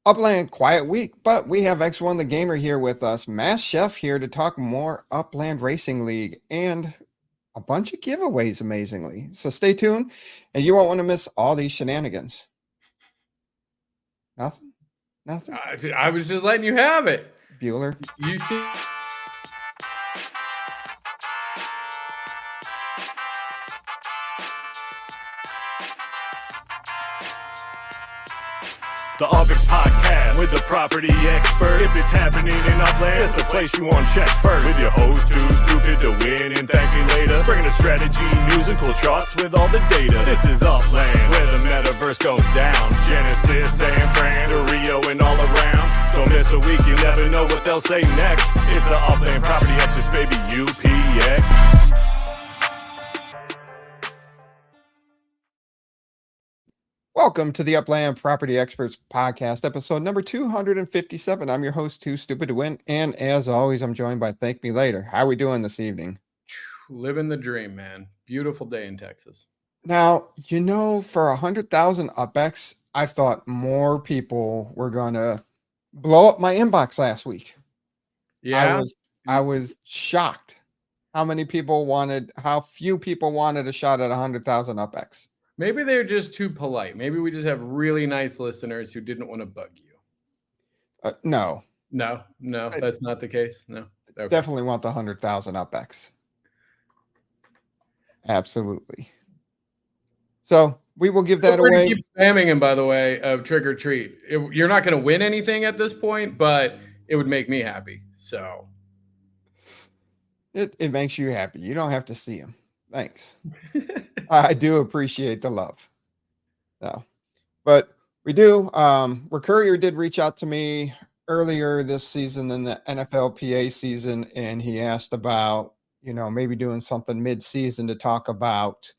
Upland, quiet week, but we have X1 the Gamer here with us, Mass Chef here to talk more Upland Racing League and a bunch of giveaways, amazingly. So stay tuned, and you won't want to miss all these shenanigans. Nothing? Nothing? I was just letting you have it. Bueller? You see. The UPX Podcast with the property expert. If it's happening in Upland, it's the place you want to check first. With your host too stupid to win and thank me later. Bringing the strategy, news, and cool charts with all the data. This is Upland, where the metaverse goes down. Genesis, San Fran, to Rio, and all around. Don't miss a week, you never know what they'll say next. It's the Upland property experts, baby, UPX. Welcome to the Upland Property Experts Podcast, episode number 257. I'm your host, Too Stupid to Win, and as always, I'm joined by ThankMeLater. How are we doing this evening? Living the dream, man. Beautiful day in Texas. Now, for 100,000 UPX, I thought more people were going to blow up my inbox last week. Yeah. I was shocked how few people wanted a shot at 100,000 UPX. Maybe they're just too polite. Maybe we just have really nice listeners who didn't want to bug you. No, that's not the case. No, okay. Definitely want the 100,000 UPX. Absolutely. So we will give that away. Keep spamming him, by the way, of trick or treat. You're not going to win anything at this point, but it would make me happy. So it makes you happy. You don't have to see him. Thanks. I do appreciate the love. No, but we do. Recurrier did reach out to me earlier this season in the NFLPA season, and he asked about, maybe doing something mid-season to talk about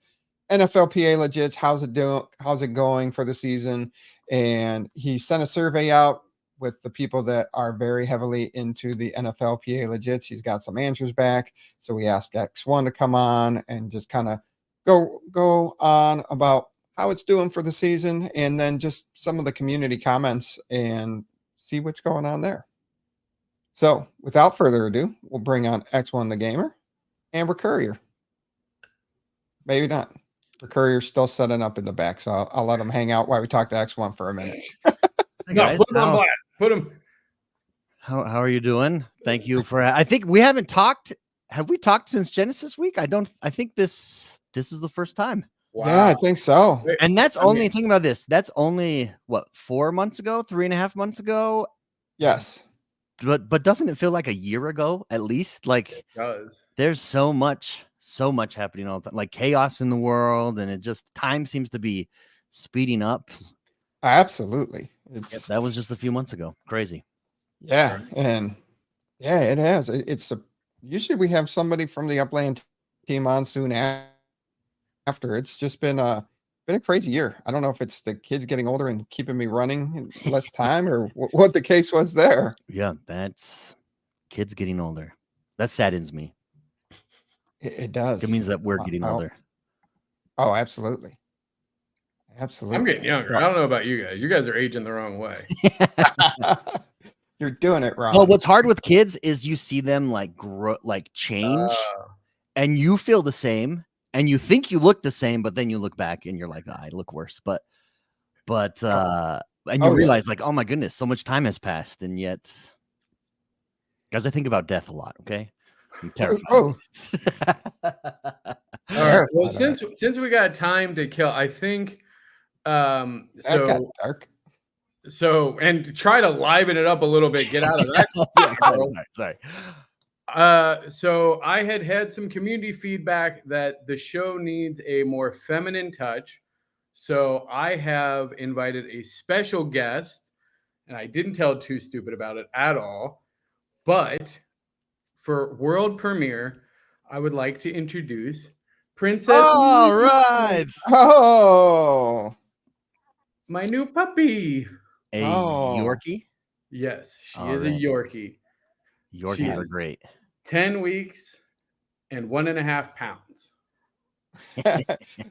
NFLPA legits. How's it going for the season? And he sent a survey out with the people that are very heavily into the NFLPA legits. He's got some answers back. So we asked X1 to come on and just kind of go on about how it's doing for the season, and then just some of the community comments and see what's going on there. So without further ado, we'll bring on X1 the Gamer and Recurrier. Maybe not. Recurrier's still setting up in the back, so I'll let him hang out while we talk to X1 for a minute. Hey guys, put him on blast. Put him. How are you doing? Thank you for. I think we haven't talked. Have we talked since Genesis week? I think this is the first time. Wow. Yeah, I think so. And that's only thing about this. That's only 4 months ago, 3.5 months ago. Yes. But doesn't it feel like a year ago at least? Like it does. There's so much happening all the time, like chaos in the world, and it just time seems to be speeding up. Absolutely. That was just a few months ago. Crazy. Yeah. And yeah, it has. Usually we have somebody from the Upland team on soon after. It's just been a crazy year. I don't know if it's the kids getting older and keeping me running in less time or what the case was there. Yeah, that's kids getting older. That saddens me. It does. It means that we're getting older. Oh, absolutely. Absolutely. I'm getting younger. I don't know about you guys. You guys are aging the wrong way. You're doing it wrong. Well, what's hard with kids is you see them grow, change, and you feel the same, and you think you look the same, but then you look back and you're like, I look worse. But and you realize oh my goodness, so much time has passed, and yet, guys, I think about death a lot. Okay, I'm terrified. Oh. All right. Well, since we got time to kill, I think. That got dark. So, and try to liven it up a little bit. Get out of that. Sorry. So I had some community feedback that the show needs a more feminine touch. So I have invited a special guest, and I didn't tell Too Stupid about it at all. But for world premiere, I would like to introduce Princess. All right. Oh. My new puppy. A Yorkie? Yes, she is a Yorkie. Yorkies are great. 10 weeks and 1.5 pounds.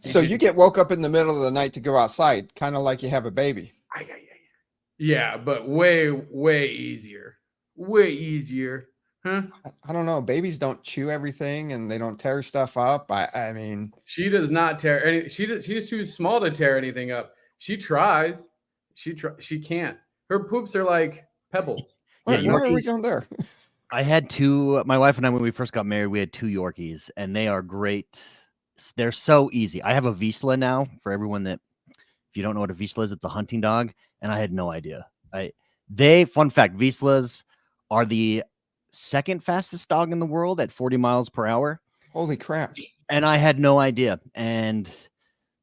So you get woke up in the middle of the night to go outside, kind of like you have a baby. Yeah, but way easier. Way easier. Huh? I don't know. Babies don't chew everything and they don't tear stuff up. I mean, She does not tear any. She's too small to tear anything up. She tries. She can't. Her poops are like pebbles. Yeah, where are we Yorkies. going there? I had two. My wife and I, when we first got married, we had two Yorkies, and they are great. They're so easy. I have a Vizsla now. For everyone that, if you don't know what a Vizsla is, it's a hunting dog, and I had no idea. Fun fact, Vizslas are the second fastest dog in the world at 40 miles per hour. Holy crap! And I had no idea. And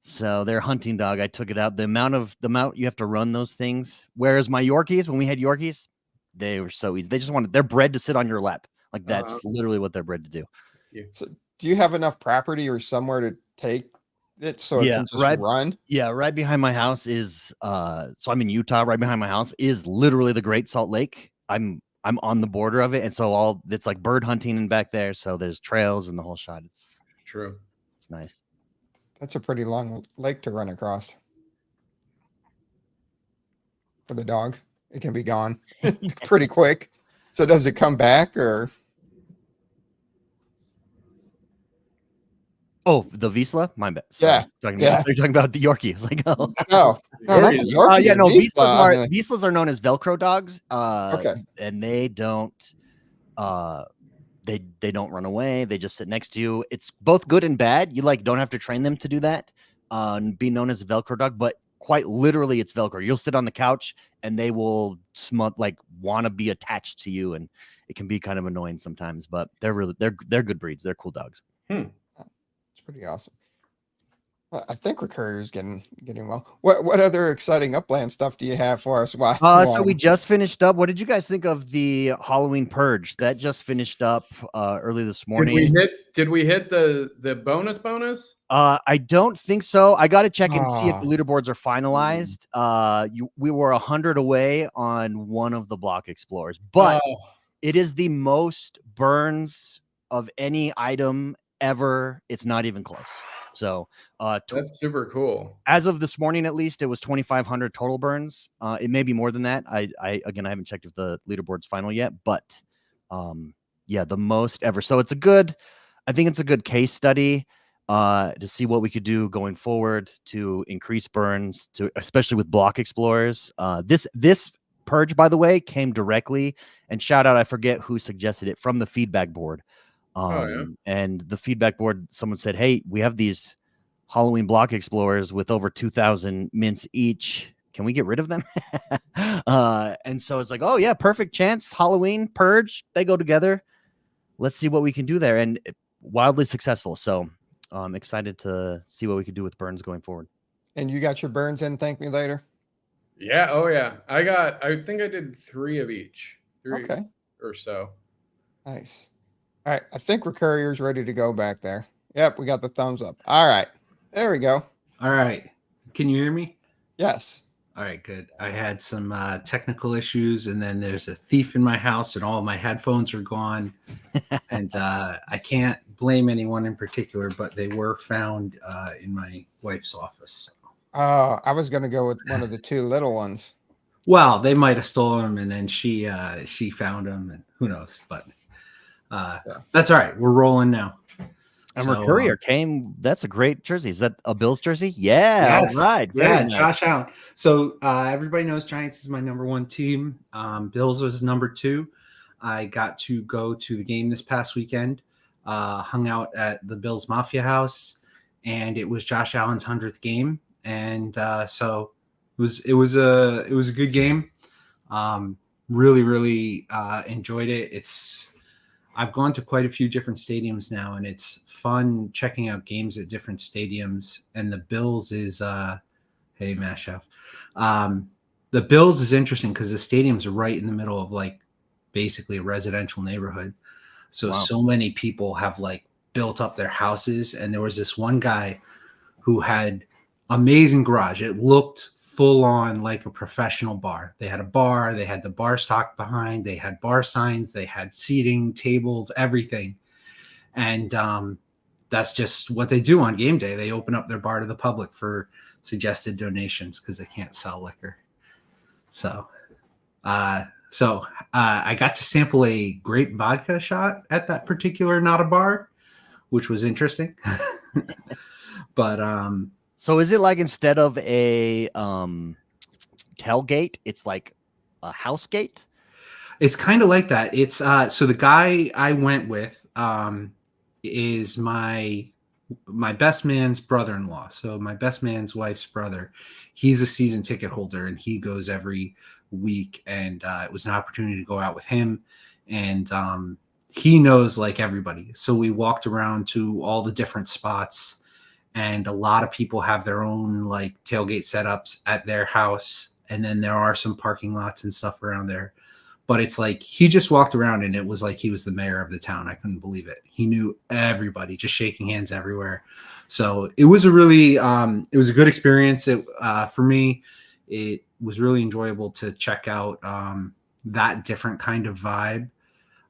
so they're a hunting dog. I took it out. The amount you have to run those things. Whereas my Yorkies, when we had Yorkies, they were so easy. They're bred to sit on your lap. Like that's literally what they're bred to do. Yeah. So, do you have enough property or somewhere to take it so it can just run? Yeah, right behind my house is so I'm in Utah. Right behind my house is literally the Great Salt Lake. I'm on the border of it, and so it's like bird hunting and back there. So there's trails and the whole shot. It's true. It's nice. That's a pretty long lake to run across for the dog. It can be gone pretty quick. So does it come back or? Oh, the Vizsla? My bad. Sorry. You're talking about the Yorkie. I was like, oh. No, not the Yorkie. Yeah, no, Vizsla, Vizslas are known as Velcro dogs. Okay. And they don't they don't run away. They just sit next to you. It's both good and bad. You don't have to train them to do that and be known as a Velcro dog, but quite literally it's Velcro. You'll sit on the couch and they will want to be attached to you, and it can be kind of annoying sometimes, but they're good breeds. They're cool dogs. It's pretty awesome. Well, I think Recurrier's getting well. What other exciting Upland stuff do you have for us? So we just finished up. What did you guys think of the Halloween Purge? That just finished up early this morning. Did we hit the bonus? I don't think so. I got to check and see if the leaderboards are finalized. We were 100 away on one of the block explorers, but it is the most burns of any item ever. It's not even close. So that's super cool. As of this morning, at least, it was 2,500 total burns. It may be more than that. I haven't checked if the leaderboard's final yet, but the most ever. So I think it's a good case study to see what we could do going forward to increase burns, especially with block explorers. This purge, by the way, came directly, and shout out, I forget who suggested it, from the feedback board. And the feedback board, someone said, hey, we have these Halloween block explorers with over 2,000 mints each. Can we get rid of them? And so it's like, oh yeah, perfect chance. Halloween purge, they go together. Let's see what we can do there. And wildly successful. So I'm excited to see what we could do with burns going forward. And you got your burns in? Thank me later. Yeah. Oh yeah. I think I did 3 of each. 3 or so. Nice. All right, I think Recurrier's ready to go back there. Yep, we got the thumbs up. All right, there we go. All right. Can you hear me? Yes. All right, good. I had some technical issues, and then there's a thief in my house, and all of my headphones are gone. And I can't blame anyone in particular, but they were found in my wife's office. I was going to go with one of the 2 little ones. Well, they might have stolen them, and then she found them, and who knows, but... that's all right. We're rolling now. And Recurrier came. That's a great jersey. Is that a Bills jersey? Yeah. Yes. All right. Yeah. Nice. Josh Allen. So everybody knows Giants is my number 1 team. Bills was number 2. I got to go to the game this past weekend. Hung out at the Bills Mafia House, and it was Josh Allen's 100th game, and so it was a good game. Really enjoyed it. I've gone to quite a few different stadiums now, and it's fun checking out games at different stadiums. And the Bills is, hey, Mashup. The Bills is interesting because the stadium's right in the middle of basically a residential neighborhood. So many people have built up their houses. And there was this one guy who had amazing garage. It looked full on like a professional bar. They had a bar, they had the bar stock behind, they had bar signs, they had seating, tables, everything. And that's just what they do on game day. They open up their bar to the public for suggested donations because they can't sell liquor. So, I got to sample a grape vodka shot at that particular not a bar, which was interesting. But So is it like instead of a tailgate, it's like a house gate? it's kind of like that. It's so the guy I went with is my best man's brother-in-law. So my best man's wife's brother. He's a season ticket holder and he goes every week, and it was an opportunity to go out with him, and he knows like everybody. So we walked around to all the different spots, and a lot of people have their own like tailgate setups at their house, and then there are some parking lots and stuff around there. But it's like he just walked around and it was like he was the mayor of the town. I couldn't believe it. He knew everybody, just shaking hands everywhere. So it was a really it was a good experience. For me, it was really enjoyable to check out that different kind of vibe.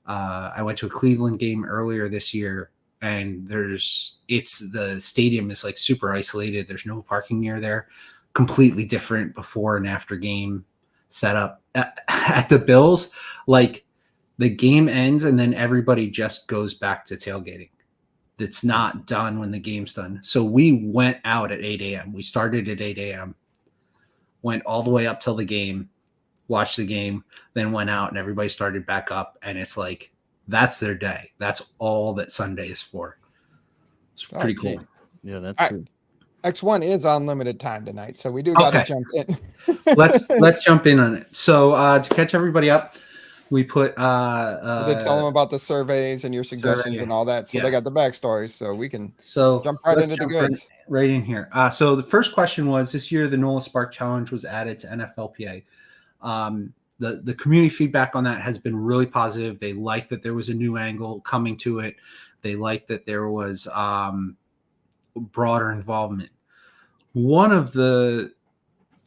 I went to a Cleveland game earlier this year, and the stadium is like super isolated. There's no parking near there. Completely different before and after game setup. At the Bills, like the game ends and then everybody just goes back to tailgating. It's not done when the game's done. So we went out at 8 a.m. We started at 8 a.m., went all the way up till the game, watched the game, then went out and everybody started back up. And it's like, that's their day. That's all that Sunday is for. It's pretty cool. Yeah, that's All true. X1 is on limited time tonight, so we do got to Okay. jump in. Let's jump in on it. So to catch everybody up, we put Did tell them about the surveys and your suggestions survey, and all that, so yeah. they got the backstories, so we can so jump right let's into the jump goods. right in here. So the first question was, this year the NOLA Spark Challenge was added to NFLPA. The community feedback on that has been really positive. They like that there was a new angle coming to it. They like that there was broader involvement. One of the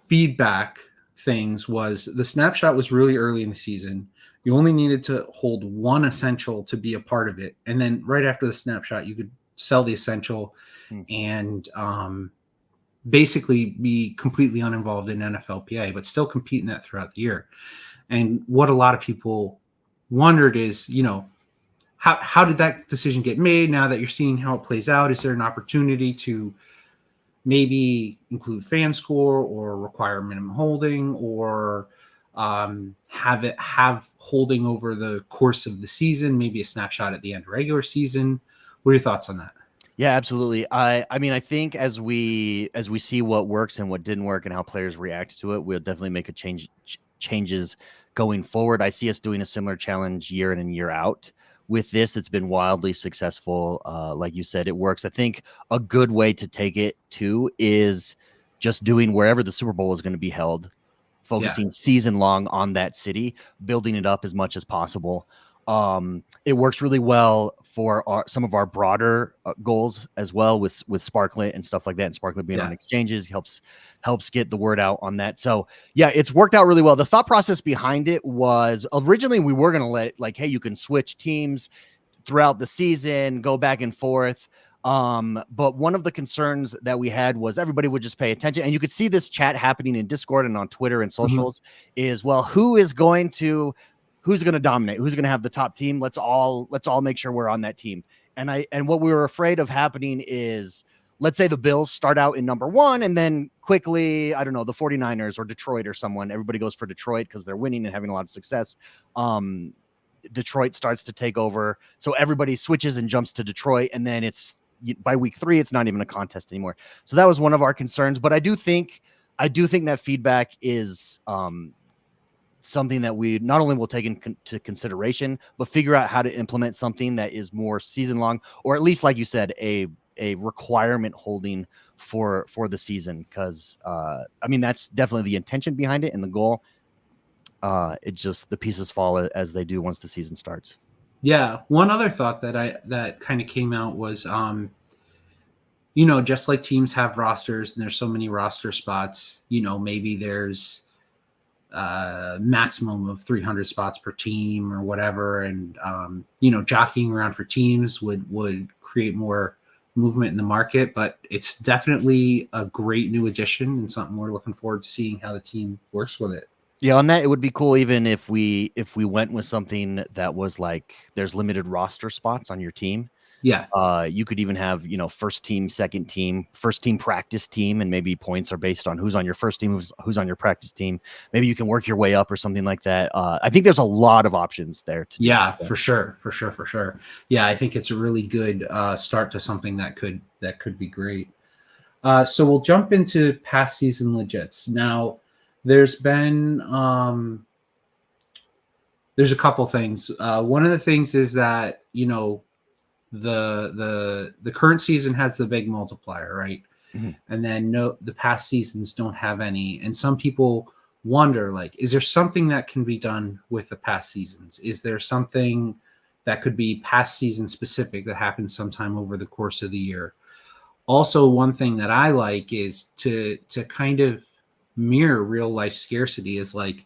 feedback things was the snapshot was really early in the season. You only needed to hold one essential to be a part of it. And then right after the snapshot, you could sell the essential and basically be completely uninvolved in NFLPA, but still compete in that throughout the year. And what a lot of people wondered is, how did that decision get made? Now that you're seeing how it plays out, is there an opportunity to maybe include fan score or require minimum holding, or have holding over the course of the season, maybe a snapshot at the end of regular season? What are your thoughts on that? Yeah, absolutely. I mean, I think as we see what works and what didn't work and how players react to it, we'll definitely make changes going forward. I see us doing a similar challenge year in and year out. With this, it's been wildly successful. Like you said, it works. I think a good way to take it too is just doing wherever the Super Bowl is going to be held, focusing season long on that city, building it up as much as possible. It works really well for some of our broader goals as well with Sparklet and stuff like that. And Sparklet being on exchanges helps get the word out on that. So yeah, it's worked out really well. The thought process behind it was originally we were going to let hey, you can switch teams throughout the season, go back and forth. But one of the concerns that we had was everybody would just pay attention, and you could see this chat happening in Discord and on Twitter and socials is, well, who's going to dominate? Who's going to have the top team? Let's all make sure we're on that team. And what we were afraid of happening is, let's say the Bills start out in number 1 and then quickly, I don't know, the 49ers or Detroit or someone, everybody goes for Detroit because they're winning and having a lot of success. Detroit starts to take over. So everybody switches and jumps to Detroit. And then by week 3, it's not even a contest anymore. So that was one of our concerns, but I do think that feedback is, something that we not only will take into consideration, but figure out how to implement something that is more season long, or at least, like you said, a requirement holding for the season. Cause I mean, that's definitely the intention behind it and the goal. It just, the pieces fall as they do once the season starts. Yeah. One other thought that kind of came out was, just like teams have rosters and there's so many roster spots, maybe there's maximum of 300 spots per team or whatever. And, jockeying around for teams would create more movement in the market, but it's definitely a great new addition and something we're looking forward to seeing how the team works with it. Yeah, on that, it would be cool even if we went with something that was like there's limited roster spots on your team. Yeah. You could even have, first team, second team, first team practice team, and maybe points are based on who's on your first team, who's on your practice team. Maybe you can work your way up or something like that. I think there's a lot of options there to do. Yeah, for sure. Yeah, I think it's a really good start to something that could be great. So we'll jump into past season legits. Now, there's been there's a couple things. One of the things is that the current season has the big multiplier, right? Mhm. And then the past seasons don't have any. And some people wonder, like, is there something that can be done with the past seasons? Is there something that could be past season specific that happens sometime over the course of the year? Also, one thing that I like is to kind of mirror real life scarcity is like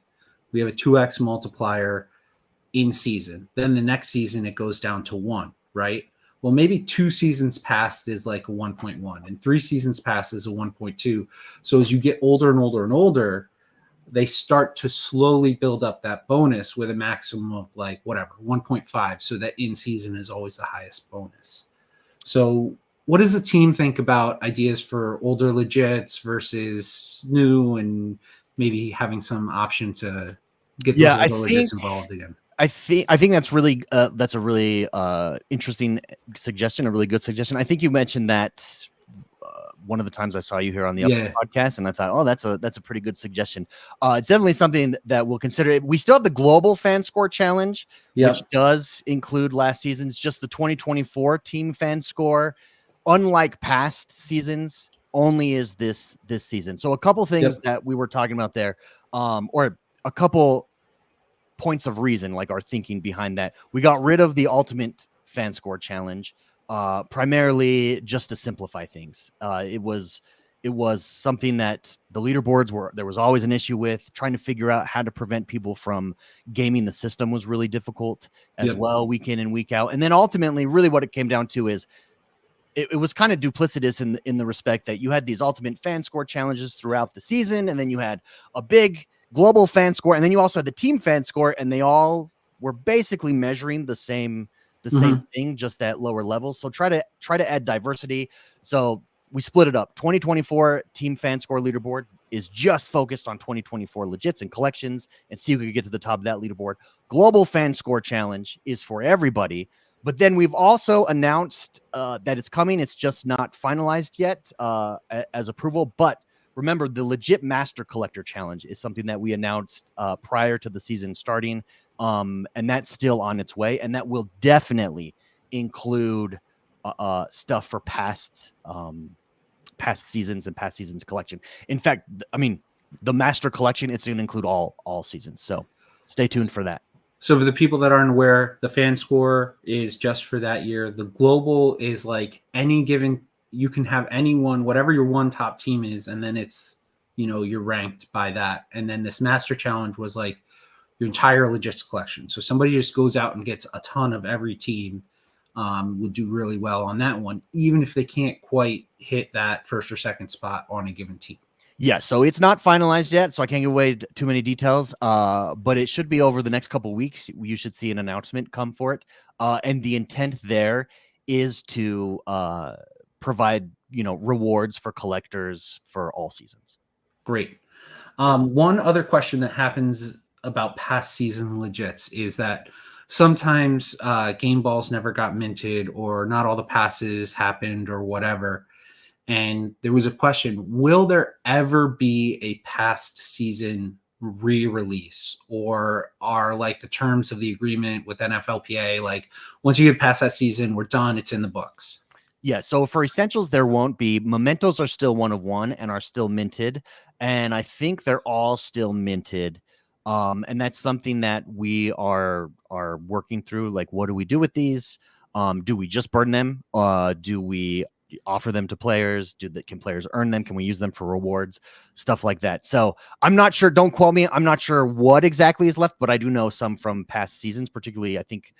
we have a 2x multiplier in season. Then the next season it goes down to 1, right? Well, maybe 2 seasons past is like a 1.1 and 3 seasons past is a 1.2. So as you get older and older and older, they start to slowly build up that bonus with a maximum of like whatever 1.5, so that in season is always the highest bonus. So what does the team think about ideas for older legits versus new, and maybe having some option to get those older legits involved again? I think that's really that's a really interesting suggestion, a really good suggestion. I think you mentioned that one of the times I saw you here on the UPX podcast, and I thought, oh, that's a pretty good suggestion. It's definitely something that we'll consider. We still have the global fan score challenge, which does include last season's. Just the 2024 team fan score, unlike past seasons, only is this season. So a couple things that we were talking about there, or a couple points of reason, like our thinking behind that. We got rid of the ultimate fan score challenge, primarily just to simplify things. It was something that the leaderboards there was always an issue with. Trying to figure out how to prevent people from gaming the system was really difficult as well, week in and week out. And then ultimately, really what it came down to is it was kind of duplicitous in the respect that you had these ultimate fan score challenges throughout the season, and then you had a big global fan score, and then you also had the team fan score, and they all were basically measuring the same thing, just at lower levels. So try to add diversity. So we split it up. 2024 team fan score leaderboard is just focused on 2024 legits and collections, and see who could get to the top of that leaderboard. Global fan score challenge is for everybody. But then we've also announced that it's coming. It's just not finalized yet as approval. But remember, the legit master collector challenge is something that we announced prior to the season starting. And that's still on its way. And that will definitely include stuff for past seasons and past seasons collection. In fact, I mean, the master collection, it's going to include all seasons. So stay tuned for that. So for the people that aren't aware, the fan score is just for that year. The global is like any given, you can have anyone, whatever your one top team is, and then it's, you're ranked by that. And then this master challenge was like your entire legits collection. So somebody just goes out and gets a ton of every team, will do really well on that one, even if they can't quite hit that first or second spot on a given team. Yeah, so it's not finalized yet, so I can't give away too many details, but it should be over the next couple of weeks. You should see an announcement come for it. And the intent there is to provide, rewards for collectors for all seasons. Great. One other question that happens about past season legits is that sometimes game balls never got minted, or not all the passes happened, or whatever. And there was a question, will there ever be a past season re-release, or are like the terms of the agreement with NFLPA, like once you get past that season, we're done, it's in the books? Yeah, so for Essentials, there won't be. Mementos are still 1 of 1 and are still minted. And I think they're all still minted. And that's something that we are working through. Like, what do we do with these? Do we just burn them? Do we offer them to players? Can players earn them? Can we use them for rewards? Stuff like that. So I'm not sure. Don't quote me. I'm not sure what exactly is left, but I do know some from past seasons, particularly I think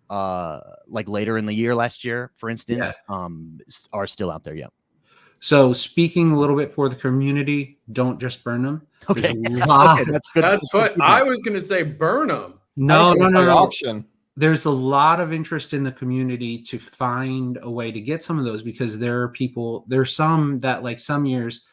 like later in the year, last year, for instance, are still out there. Yeah. So speaking a little bit for the community, don't just burn them. Okay. There's a lot- Okay, that's good. That's what I was going to say. Burn them. I was No, gonna no, say no, no. auction. There's a lot of interest in the community to find a way to get some of those, because there's some that, like, some years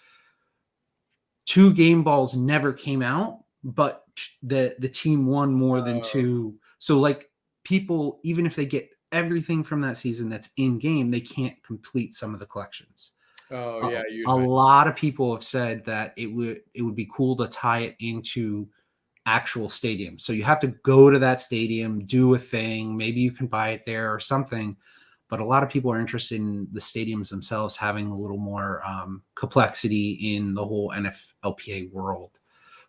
2 game balls never came out, but the team won more than 2. So, like, people, even if they get everything from that season that's in game, they can't complete some of the collections. Oh yeah, A lot of people have said that it would be cool to tie it into actual stadium. So you have to go to that stadium, do a thing. Maybe you can buy it there or something. But a lot of people are interested in the stadiums themselves having a little more complexity in the whole NFLPA world.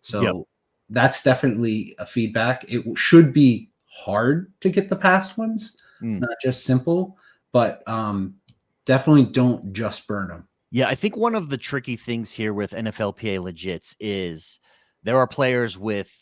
So that's definitely a feedback. It should be hard to get the past ones, not just simple, but definitely don't just burn them. Yeah, I think one of the tricky things here with NFLPA legits is there are players with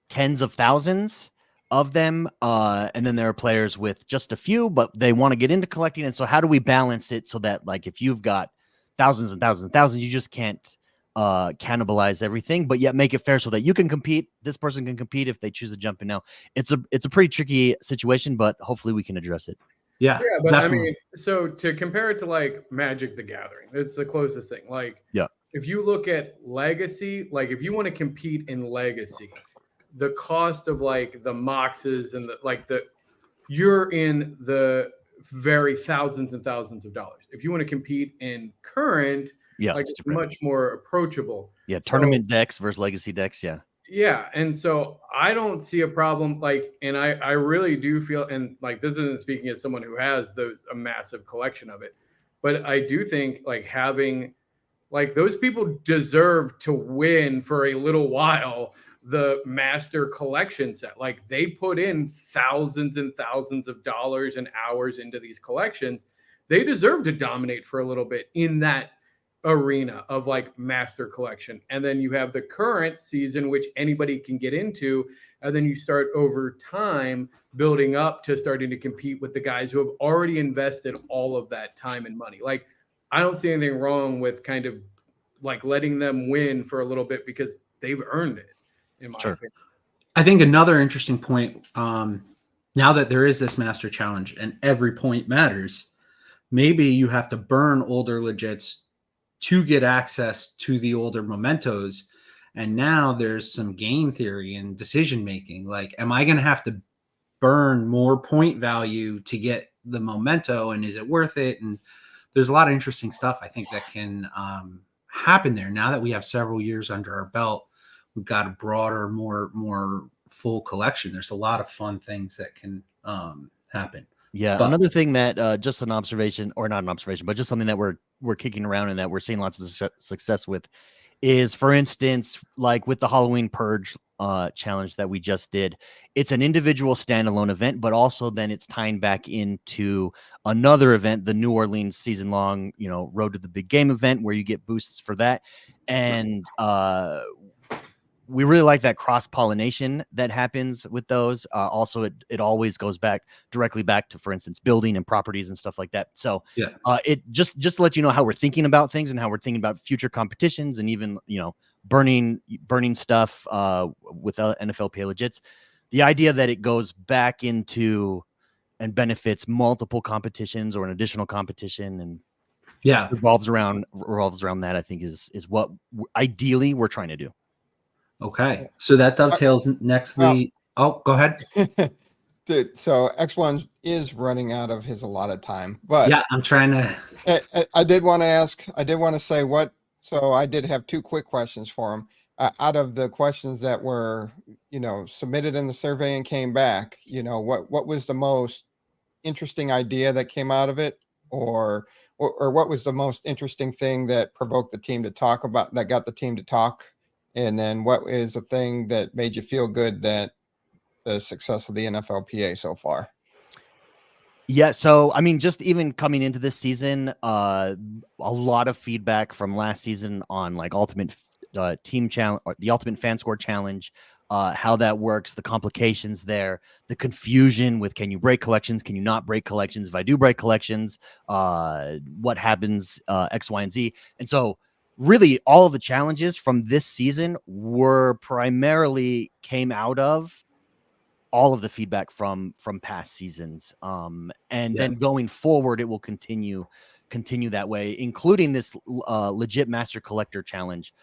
tens of thousands of them, and then there are players with just a few, but they want to get into collecting. And so how do we balance it so that, like, if you've got thousands and thousands and thousands, you just can't cannibalize everything, but yet make it fair so that you can compete. This person can compete if they choose to jump in now. It's a pretty tricky situation, but hopefully we can address it. Yeah, but definitely. I mean, so to compare it to like Magic the Gathering, it's the closest thing. Like, if you look at Legacy, like if you want to compete in Legacy, the cost of like the moxes and you're in the very thousands and thousands of dollars. If you want to compete in Current, it's much more approachable. Yeah, tournament decks versus Legacy decks. Yeah, and so I don't see a problem. Like, and I really do feel, and like this isn't speaking as someone who has a massive collection of it, but I do think like having, like, those people deserve to win for a little while the master collection set. Like, they put in thousands and thousands of dollars and hours into these collections. They deserve to dominate for a little bit in that arena of like master collection. And then you have the current season, which anybody can get into. And then you start over time building up to starting to compete with the guys who have already invested all of that time and money. Like, I don't see anything wrong with kind of like letting them win for a little bit because they've earned it, in my opinion. I think another interesting point, now that there is this master challenge and every point matters, maybe you have to burn older legits to get access to the older mementos. And now there's some game theory and decision making. Like, am I going to have to burn more point value to get the memento, and is it worth it? And there's a lot of interesting stuff I think that can happen there. Now that we have several years under our belt, we've got a broader, more full collection. There's a lot of fun things that can happen. Yeah, but another thing that just an observation, or not an observation, but just something that we're kicking around and that we're seeing lots of success with is, for instance, like with the Halloween Purge challenge that we just did. It's an individual standalone event, but also then it's tying back into another event, the New Orleans season-long, Road to the Big Game event, where you get boosts for that. And we really like that cross-pollination that happens with those. Also, it always goes directly back to, for instance, building and properties and stuff like that. So it just to let you know how we're thinking about things and how we're thinking about future competitions, and even, burning stuff with NFLPA legits. The idea that it goes back into and benefits multiple competitions or an additional competition, and revolves around that, I think is what ideally we're trying to do. Okay, so that dovetails nextly. Go ahead. Dude, so X1 is running out of his allotted time, but I'm trying to. I did want to say what. So I did have 2 quick questions for him. Out of the questions that were, submitted in the survey and came back, what was the most interesting idea that came out of it, or what was the most interesting thing that provoked the team to talk about, that got the team to talk? And then what is the thing that made you feel good that the success of the NFLPA so far? Yeah, so I mean, just even coming into this season, a lot of feedback from last season on like Ultimate team challenge, or the Ultimate Fan Score Challenge, how that works, the complications there, the confusion with can you break collections, can you not break collections? If I do break collections, what happens, X, Y, and Z. And so really all of the challenges from this season were primarily came out of all of the feedback from past seasons. Then going forward, it will continue that way, including this legit Master Collector Challenge.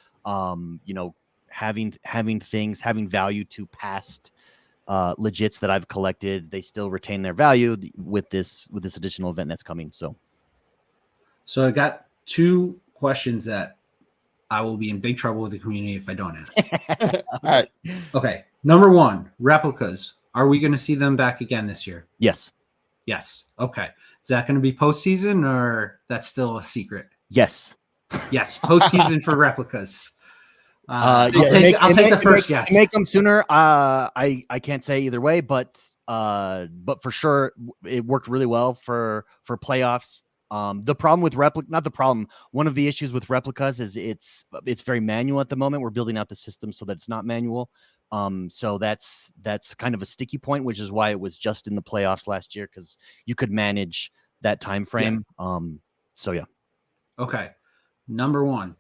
Having value to past legits that I've collected, they still retain their value with this additional event that's coming. So I got 2 questions that I will be in big trouble with the community if I don't ask. All right. Okay. Number 1, replicas. Are we going to see them back again this year? Yes. Okay. Is that going to be postseason or that's still a secret? Yes. Yes. Postseason for replicas. I'll Yeah, take the first guess. Make them sooner. I can't say either way, but for sure it worked really well for playoffs. The problem with one of the issues with replicas is it's very manual at the moment. We're building out the system so that it's not manual. So that's kind of a sticky point, which is why it was just in the playoffs last year, because you could manage that time frame. Yeah. Okay. Number 1.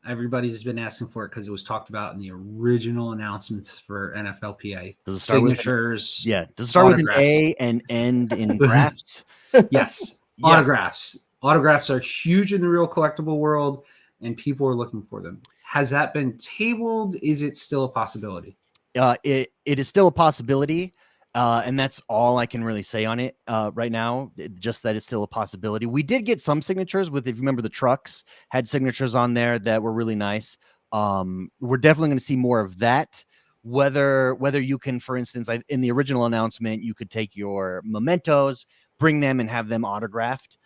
Everybody's been asking for it because it was talked about in the original announcements for NFLPA. Does it start Signatures. Does it start with an A and end in graphs? Yes. Autographs. Autographs are huge in the real collectible world, and people are looking for them. Has that been tabled? Is it still a possibility? It is still a possibility. And that's all I can really say on it right now. Just that it's still a possibility. We did get some signatures if you remember, the trucks had signatures on there that were really nice. We're definitely going to see more of that. Whether you can, for instance, in the original announcement, you could take your mementos, bring them and have them autographed,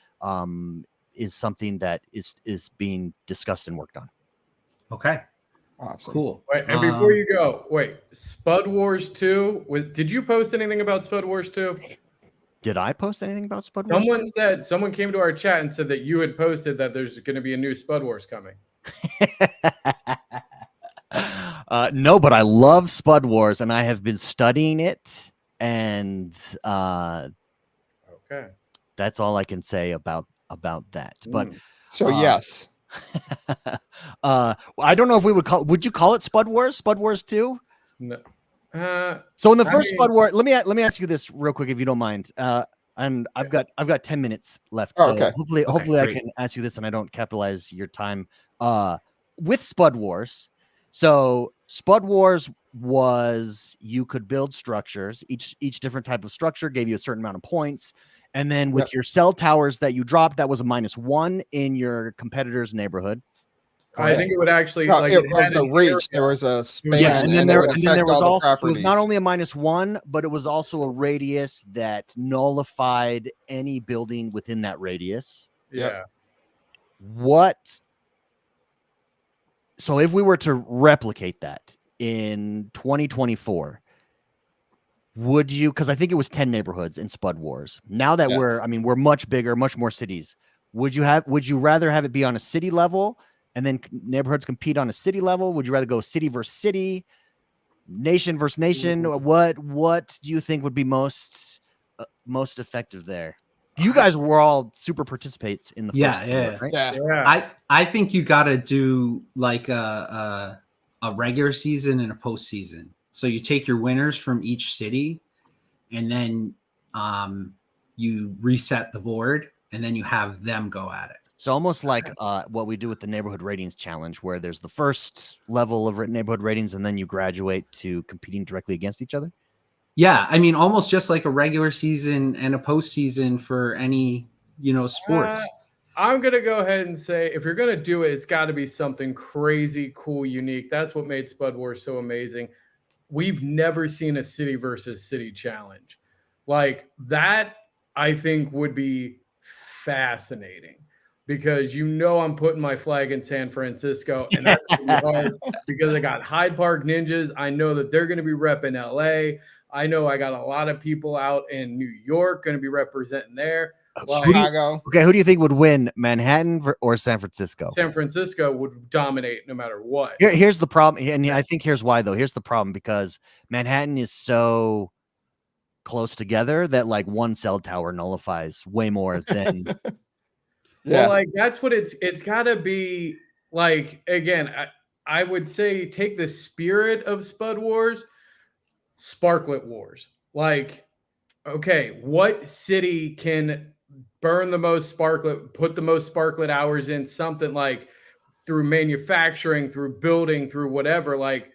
is something that is being discussed and worked on. Okay. Awesome. Cool. Wait, and before you go, Spud Wars 2, did you post anything about Spud Wars 2? Did I post anything about Spud Wars? Someone came to our chat and said that you had posted that there's going to be a new Spud Wars coming. No, but I love Spud Wars and I have been studying it, and okay, that's all I can say about that. But so yes. I don't know if would you call it Spud Wars 2? No. So in the first Spud War, let me ask you this real quick, if you don't mind. And I've got 10 minutes left. So okay. Hopefully I can ask you this and I don't capitalize your time. With Spud Wars. So Spud Wars was, you could build structures. Each different type of structure gave you a certain amount of points. And then with your cell towers that you dropped, that was a -1 in your competitor's neighborhood. I think it would actually the reach. There was a span, and then there was also, it was not only a -1, but it was also a radius that nullified any building within that radius. Yeah. So if we were to replicate that in 2024, would you, because I think it was 10 neighborhoods in Spud Wars. Now that we're much bigger, much more cities. Would you rather have it be on a city level and then neighborhoods compete on a city level? Would you rather go city versus city, nation versus nation? What do you think would be most effective there? You guys were all super participates in the first one, right? Yeah. I think you got to do like a regular season and a postseason. So you take your winners from each city, and then you reset the board, and then you have them go at it. So almost like what we do with the neighborhood ratings challenge, where there's the first level of neighborhood ratings, and then you graduate to competing directly against each other. Yeah, I mean, almost just like a regular season and a postseason for any sports. I'm gonna go ahead and say, if you're gonna do it, it's got to be something crazy, cool, unique. That's what made Spud Wars so amazing. We've never seen a city versus city challenge like that. I think would be fascinating, because I'm putting my flag in San Francisco, and that's hard because I got Hyde Park Ninjas. I know that they're going to be repping LA. I know I got a lot of people out in New York going to be representing there. Like, Chicago. Okay, who do you think would win, Manhattan or San Francisco? San Francisco would dominate no matter what. Here's the problem, and I think here's why though. Here's the problem, because Manhattan is so close together that like one cell tower nullifies way more than. Yeah. Well, like that's what it's got to be. Like again, I would say take the spirit of Spud Wars, Sparklet Wars. Like, okay, what city can burn the most sparklet, put the most sparklet hours in something like through manufacturing, through building, through whatever? Like,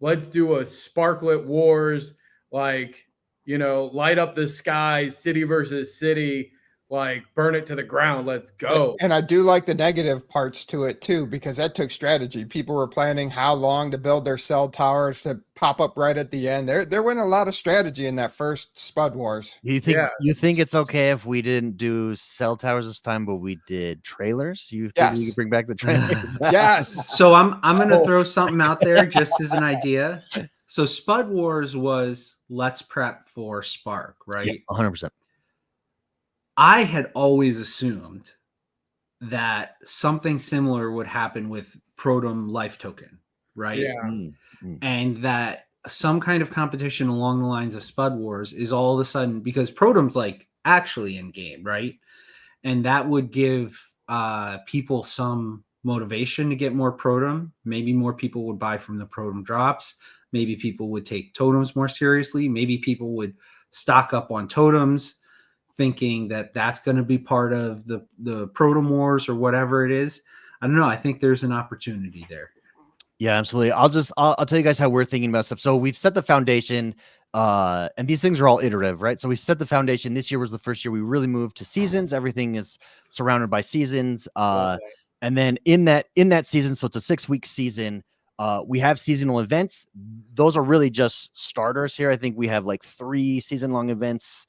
let's do a Sparklet Wars, like, light up the sky, city versus city, like burn it to the ground. Let's go. And I do like the negative parts to it too, because that took strategy. People were planning how long to build their cell towers to pop up right at the end. There went a lot of strategy in that first Spud Wars. You think it's okay if we didn't do cell towers this time, but we did trailers? You think we could bring back the trailers? Yes. So I'm gonna throw something out there just as an idea. So Spud Wars was let's prep for Spark, right? Yeah, 100%. I had always assumed that something similar would happen with Protom Life Token, right? Yeah. And that some kind of competition along the lines of Spud Wars is all of a sudden, because Protom's like actually in game, right? And that would give people some motivation to get more Protom. Maybe more people would buy from the Protom drops. Maybe people would take totems more seriously. Maybe people would stock up on totems, thinking that that's going to be part of the Protom Wars or whatever it is. I don't know. I think there's an opportunity there. Yeah, absolutely. I'll tell you guys how we're thinking about stuff. So we've set the foundation, and these things are all iterative, right? So we set the foundation. This year was the first year we really moved to seasons. Everything is surrounded by seasons. And then in that season, so it's a 6-week season. We have seasonal events. Those are really just starters here. I think we have like 3 season-long events,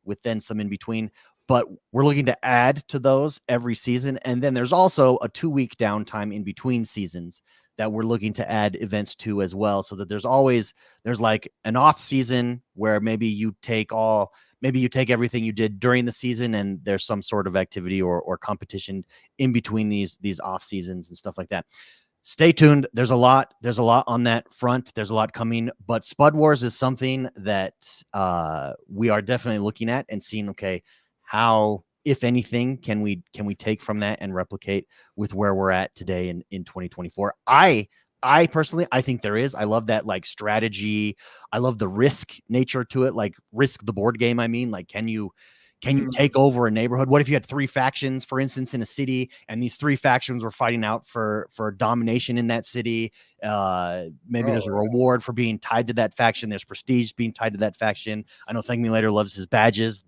with then some in between, but we're looking to add to those every season. And then there's also a 2-week downtime in between seasons that we're looking to add events to as well. So that there's like an off season where maybe you take everything you did during the season and there's some sort of activity or competition in between these off seasons and stuff like that. Stay tuned. There's a lot on that front. There's a lot coming, but Spud Wars is something that we are definitely looking at and seeing, okay, how, if anything, can we take from that and replicate with where we're at today in 2024. I personally, I think there is. I love that like strategy. I love the risk nature to it, like Risk the board game. I mean, like, can you take over a neighborhood? What if you had 3 factions, for instance, in a city, and these 3 factions were fighting out for domination in that city? Maybe there's a reward for being tied to that faction. There's prestige being tied to that faction. I know ThankMeLater loves his badges.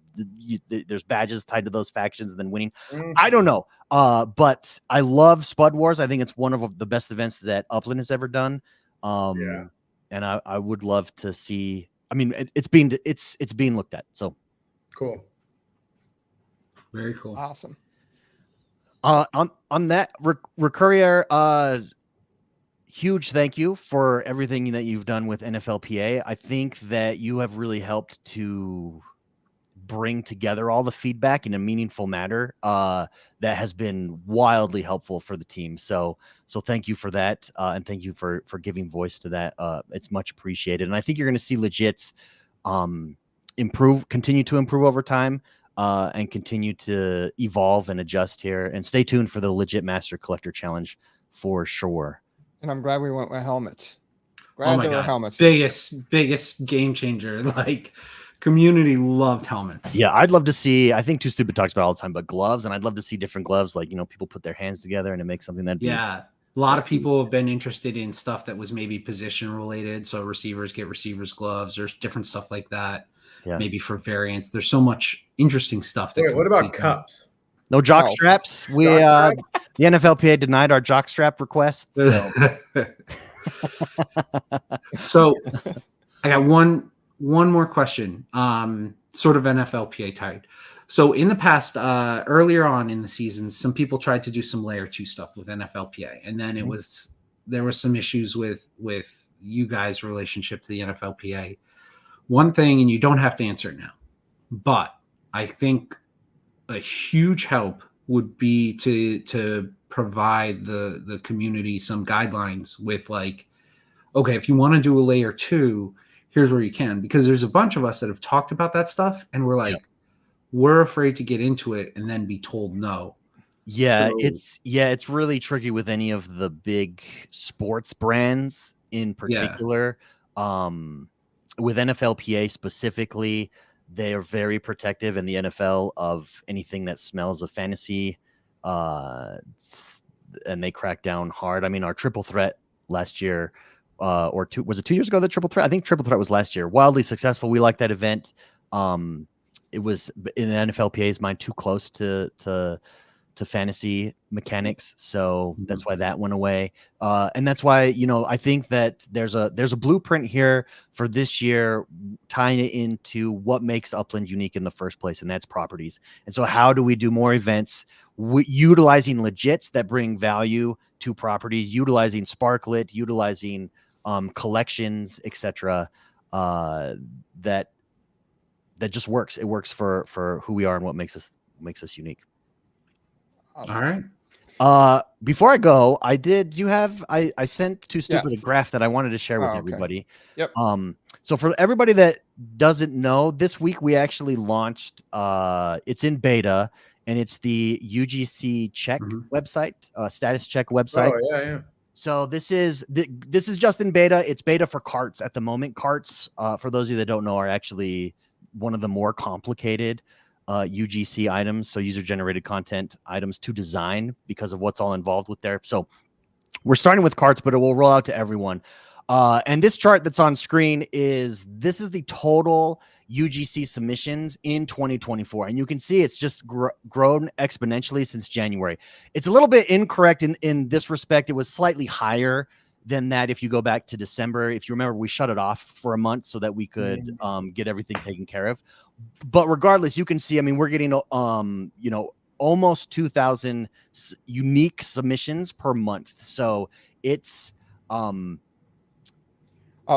There's badges tied to those factions and then winning. I don't know. But I love Spud Wars. I think it's one of the best events that Upland has ever done. And I would love to see. I mean, it's being looked at. So cool. Very cool. Awesome. On that, Recurrier, huge thank you for everything that you've done with NFLPA. I think that you have really helped to bring together all the feedback in a meaningful manner that has been wildly helpful for the team. So thank you for that. And thank you for giving voice to that. It's much appreciated. And I think you're going to see Legits continue to improve over time. And continue to evolve and adjust here. And stay tuned for the Legit Master Collector Challenge for sure. And I'm glad we went with helmets. Glad there were helmets. Biggest game changer. Like, community loved helmets. Yeah, I'd love to see. I think Too Stupid talks about it all the time, but gloves, and I'd love to see different gloves. Like, people put their hands together and it makes something that. Yeah, a lot of people have been interested in stuff that was maybe position related. So receivers get receivers gloves. There's different stuff like that. Yeah. Maybe for variants. There's so much interesting stuff. What about cups? No jock straps. We the NFLPA denied our jock strap request. So, so I got one more question. Sort of NFLPA tied. So in the past, earlier on in the season, some people tried to do some layer 2 stuff with NFLPA, and then there was some issues with you guys' relationship to the NFLPA. One thing, and you don't have to answer it now, but I think a huge help would be to provide the community some guidelines with like, okay, if you want to do a layer 2, here's where you can, because there's a bunch of us that have talked about that stuff and we're like, we're afraid to get into it and then be told no. Yeah, So- it's really tricky with any of the big sports brands in particular. With NFLPA specifically, they are very protective in the NFL of anything that smells of fantasy, and they crack down hard. I mean, our triple threat last year, was it 2 years ago? The triple threat, I think triple threat was last year. Wildly successful. We liked that event. It was in the NFLPA's mind too close to fantasy mechanics, so that's why that went away, and that's why, you know, I think that there's a blueprint here for this year, tying it into what makes Upland unique in the first place, and that's properties. And so how do we do more events utilizing legits that bring value to properties, utilizing Sparklet, utilizing collections, etc., that just works. It works for who we are and what makes us unique. Awesome. All right. Before I go, I sent Too Stupid Yes. a graph that I wanted to share with Oh, okay. everybody. Yep. So for everybody that doesn't know, this week we actually launched, it's in beta, and it's the UGC check website, status check website. Oh, yeah. So this is just in beta. It's beta for carts at the moment. Carts, for those of you that don't know, are actually one of the more complicated UGC items, so user generated content items to design because of what's all involved with there. So we're starting with carts, but it will roll out to everyone. And this chart that's on screen is the total UGC submissions in 2024, and you can see it's just grown exponentially since January. It's a little bit incorrect in this respect. It was slightly higher than that if you go back to December. If you remember, we shut it off for a month so that we could get everything taken care of. But regardless, you can see, I mean, we're getting almost 2,000 unique submissions per month. So it's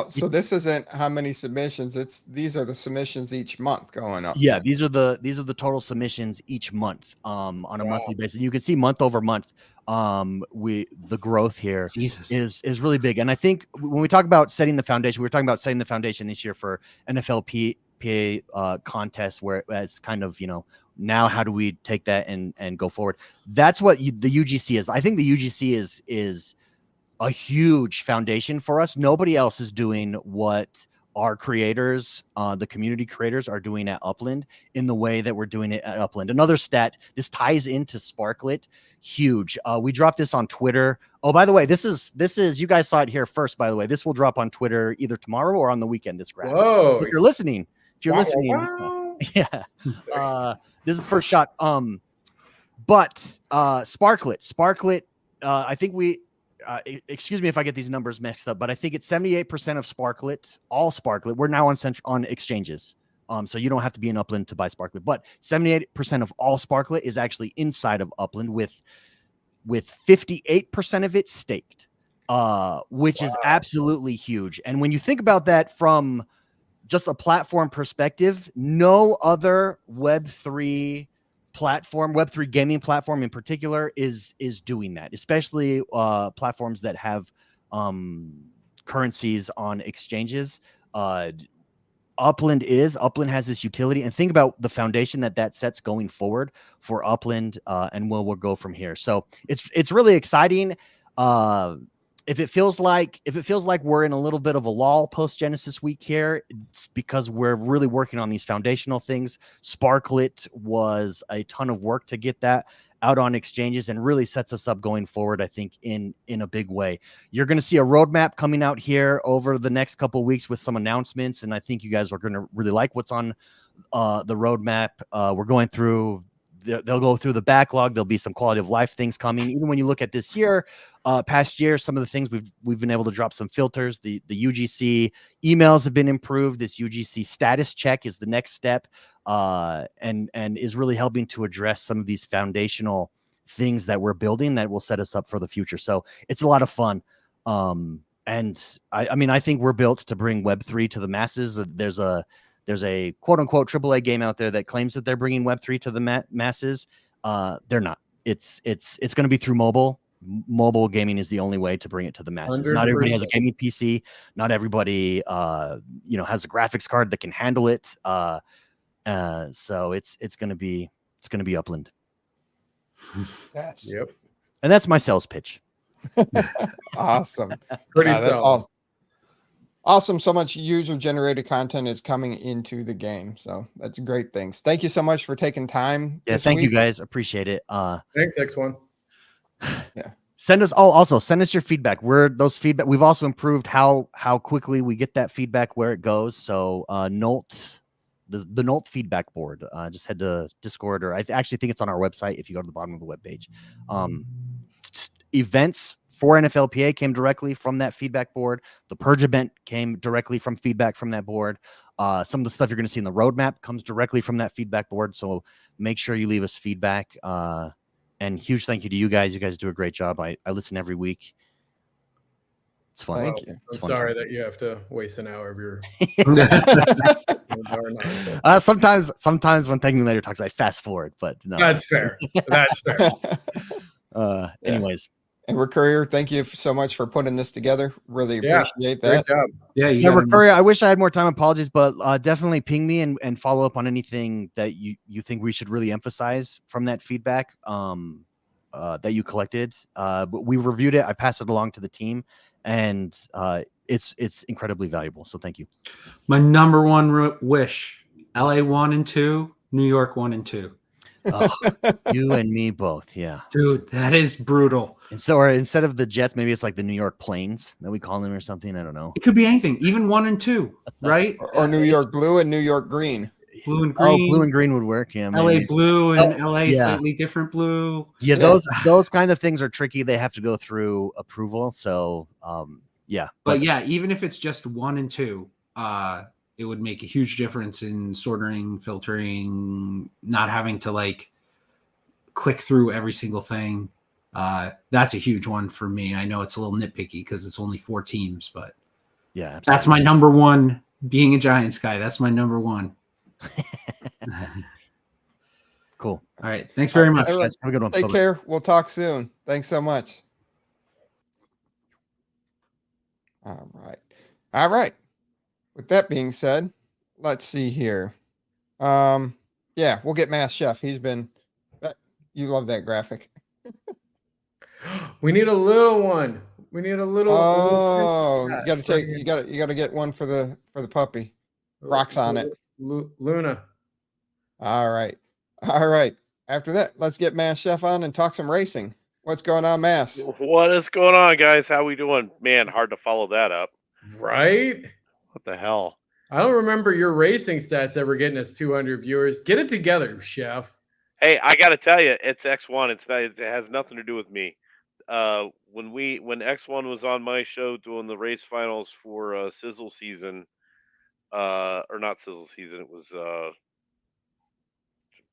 so this isn't how many submissions, these are the submissions each month going up. Yeah, these are the total submissions each month on a monthly basis. And you can see month over month, the growth here is really big. And I think when we talk about setting the foundation, we're talking about setting the foundation this year for NFLPA contests, where as kind of, you know, now how do we take that and go forward? That's what the UGC is. I think the UGC is a huge foundation for us. Nobody else is doing what our creators, the community creators, are doing at Upland in the way that we're doing it at Upland. Another stat, this ties into Sparklet, huge. We dropped this on Twitter. Oh, by the way, this is you guys saw it here first, by the way. This will drop on Twitter either tomorrow or on the weekend, this graph. Whoa. If you're listening, Wow. yeah. This is first shot. But Sparklet, I think we excuse me if I get these numbers mixed up, but I think it's 78% of Sparklet, all Sparklet. We're now on exchanges. So you don't have to be in Upland to buy Sparklet, but 78% of all Sparklet is actually inside of Upland with 58% of it staked, which is absolutely huge. And when you think about that from just a platform perspective, no other Web3 platform, Web3 gaming platform in particular, is doing that, especially platforms that have currencies on exchanges. Upland has this utility, and think about the foundation that sets going forward for Upland, and we'll go from here. So it's really exciting. If it feels like we're in a little bit of a lull post Genesis week here, it's because we're really working on these foundational things. Sparklet was a ton of work to get that out on exchanges, and really sets us up going forward, I think, in a big way. You're going to see a roadmap coming out here over the next couple of weeks with some announcements, and I think you guys are going to really like what's on the roadmap. We're going through. They'll go through the backlog. There'll be some quality of life things coming. Even when you look at this year, past year, some of the things we've been able to drop some filters. The UGC emails have been improved. This UGC status check is the next step, and is really helping to address some of these foundational things that we're building that will set us up for the future. So it's a lot of fun. And I mean, I think we're built to bring Web3 to the masses. there's a quote unquote AAA game out there that claims that they're bringing Web3 to the masses. They're not. It's going to be through mobile. Mobile gaming is the only way to bring it to the masses. 100%. Not everybody has a gaming PC. Not everybody, has a graphics card that can handle it. So it's going to be Upland. Yes. Yep. And that's my sales pitch. Awesome. Pretty That's solid. all. Awesome. So much user generated content is coming into the game. So that's great things. Thank you so much for taking time. Yeah, this thank you week. guys. Appreciate it. Thanks, X1. Send us send us your feedback. We've also improved how quickly we get that feedback, where it goes. So Nolt, the Nolt feedback board, just head to Discord, or I actually think it's on our website if you go to the bottom of the webpage. Events for NFLPA came directly from that feedback board. The Purge event came directly from feedback from that board. Some of the stuff you're going to see in the roadmap comes directly from that feedback board. So make sure you leave us feedback. And huge thank you to you guys. You guys do a great job. I listen every week. It's fun. Thank you. I'm sorry that you have to waste an hour of your. Sometimes when ThankMeLater talks, I fast forward, but no. That's fair. That's fair. Anyways. And Recurrier, thank you so much for putting this together. Really appreciate Great that. job. Yeah, Recurrier, I wish I had more time. Apologies, but definitely ping me and follow up on anything that you think we should really emphasize from that feedback that you collected. But we reviewed it. I passed it along to the team, and it's incredibly valuable. So thank you. My number one wish: LA 1 and 2, New York 1 and 2. You and me both, yeah. Dude, that is brutal. And so, or instead of the Jets, maybe it's like the New York Plains that we call them or something. I don't know. It could be anything, even 1 and 2, right? Or New York Blue and New York Green. Blue and green. Oh, blue and green would work. Yeah, LA maybe. blue and LA yeah. slightly different blue. Yeah, those kind of things are tricky. They have to go through approval. So, yeah. But yeah, even if it's just 1 and 2, it would make a huge difference in sorting, filtering, not having to like click through every single thing. That's a huge one for me. I know it's a little nitpicky because it's only 4 teams, but yeah, absolutely. That's my number one. Being a Giants guy, that's my number one. Cool. All right. Thanks very much. Everyone, Have a good one. take Bye-bye. care. We'll talk soon. Thanks so much. All right. With that being said, let's see here. Yeah, we'll get Mass Chef. You love that graphic. We need a little one. We need a little. Oh, you got to get one for the puppy. Rocks on it. Luna. All right. After that, let's get Mass Chef on and talk some racing. What's going on, Mass? What is going on, guys? How we doing? Man, hard to follow that up. Right? What the hell? I don't remember your racing stats ever getting us 200 viewers. Get it together, Chef. Hey, I got to tell you, it's X1. It has nothing to do with me. When X1 was on my show doing the race finals for Sizzle season, or not Sizzle season, it was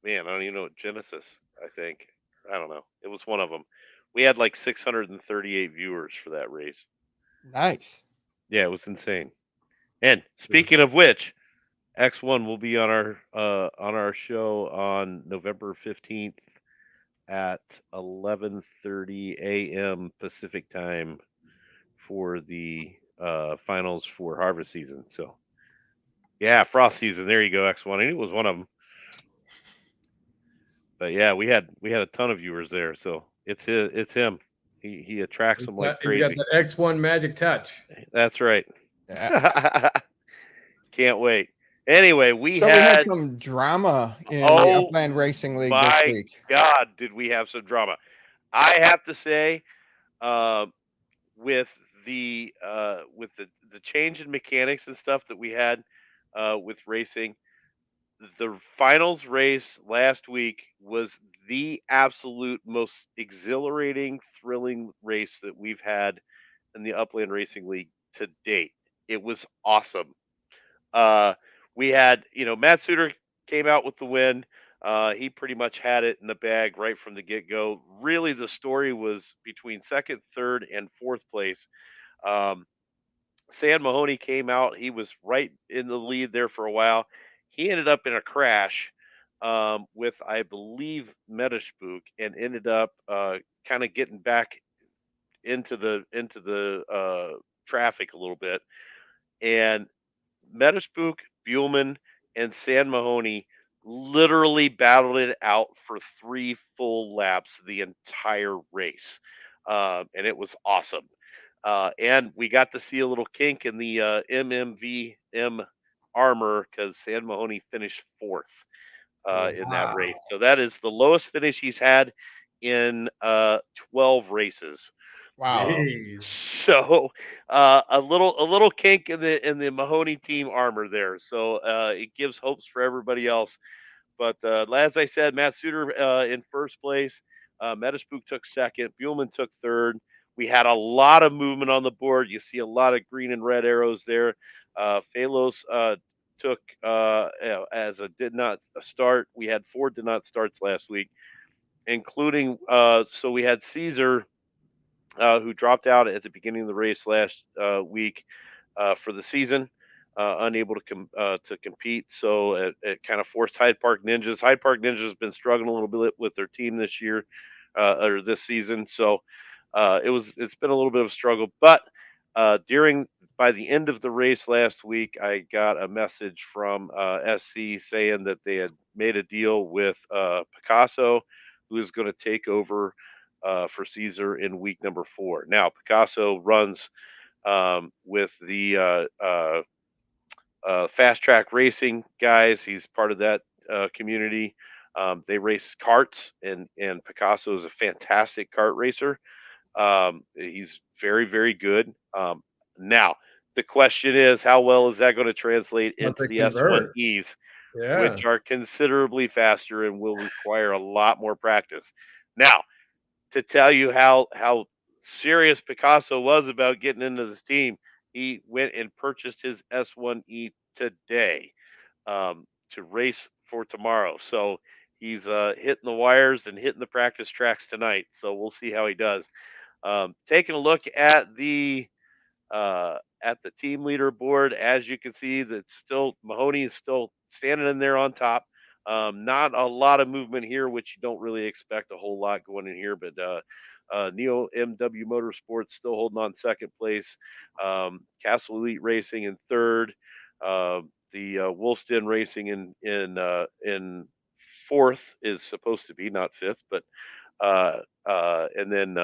man, I don't even know, Genesis, I think. I don't know. It was one of them. We had like 638 viewers for that race. Nice. Yeah, it was insane. And speaking of which, X1 will be on our show on November 15th at 11:30 a.m. Pacific time for the finals for harvest season. So, yeah, frost season. There you go, X1. I knew it was one of them. But yeah, we had a ton of viewers there. So it's him. He attracts them like crazy. He's got the X1 magic touch. That's right. Yeah. Can't wait. Anyway, we had had some drama in the Upland Racing League this week. God, did we have some drama? I have to say, with the change in mechanics and stuff that we had with racing, the finals race last week was the absolute most exhilarating, thrilling race that we've had in the Upland Racing League to date. It was awesome. We had, Matt Suter came out with the win. He pretty much had it in the bag right from the get-go. Really, the story was between second, third, and fourth place. Sam Mahoney came out. He was right in the lead there for a while. He ended up in a crash with, I believe, Metaspook, and ended up kind of getting back into the traffic a little bit. And Metaspook, Buellman, and San Mahoney literally battled it out for 3 full laps the entire race, and it was awesome. And we got to see a little kink in the MMVM armor because San Mahoney finished fourth in that race. Wow. So that is the lowest finish he's had in 12 races. Wow. Um, Jeez. so a little kink in the Mahoney team armor there. So it gives hopes for everybody else. But as I said, Matt Suter in first place. Metaspook took second. Buellman took third. We had a lot of movement on the board. You see a lot of green and red arrows there. Phalos took as a did not start. We had 4 did not starts last week, including so we had Caesar who dropped out at the beginning of the race last week for the season, unable to compete. So it kind of forced Hyde Park Ninjas. Hyde Park Ninjas has been struggling a little bit with their team this year or this season. So it's been a little bit of a struggle. But during by the end of the race last week, I got a message from SC saying that they had made a deal with Picasso, who is going to take over for Caesar in week number 4. Now, Picasso runs with the fast track racing guys. He's part of that community. They race karts, and Picasso is a fantastic kart racer. He's very, very good. Now, the question is, how well is that going to translate Once into they the convert. S1Es, Yeah. which are considerably faster and will require a lot more practice? Now, to tell you how serious Picasso was about getting into this team, he went and purchased his S1E today to race for tomorrow. So he's hitting the wires and hitting the practice tracks tonight. So we'll see how he does. Taking a look at the team leaderboard, as you can see, that still Mahoney is still standing in there on top. Not a lot of movement here, which you don't really expect a whole lot going in here, but Neo MW Motorsports still holding on second place. Castle Elite Racing in third. The Wolfston Racing in fourth is supposed to be, not fifth, but and then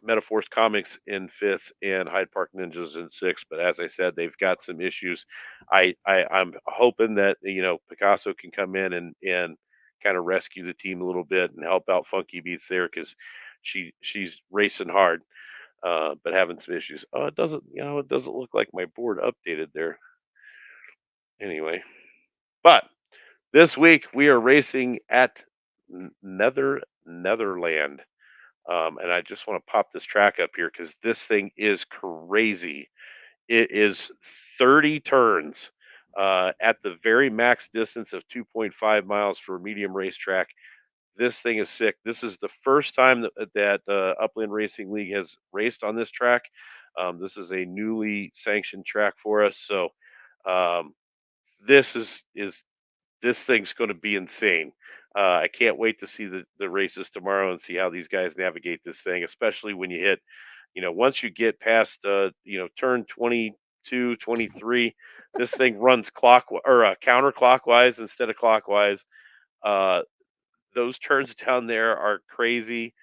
Metaforce Comics in fifth and Hyde Park Ninjas in sixth. But as I said, they've got some issues. I'm hoping that Picasso can come in and kind of rescue the team a little bit and help out Funky Beats there because she's racing hard, but having some issues. Oh, it doesn't look like my board updated there. Anyway, but this week we are racing at Netherland. And I just want to pop this track up here because this thing is crazy. It is 30 turns at the very max distance of 2.5 miles for a medium racetrack. This thing is sick. This is the first time that Upland Racing League has raced on this track. This is a newly sanctioned track for us. So um, this is this thing's going to be insane. I can't wait to see the races tomorrow and see how these guys navigate this thing, especially when you hit, once you get past, turn 22, 23, this thing runs clock or counterclockwise instead of clockwise. Uh, those turns down there are crazy.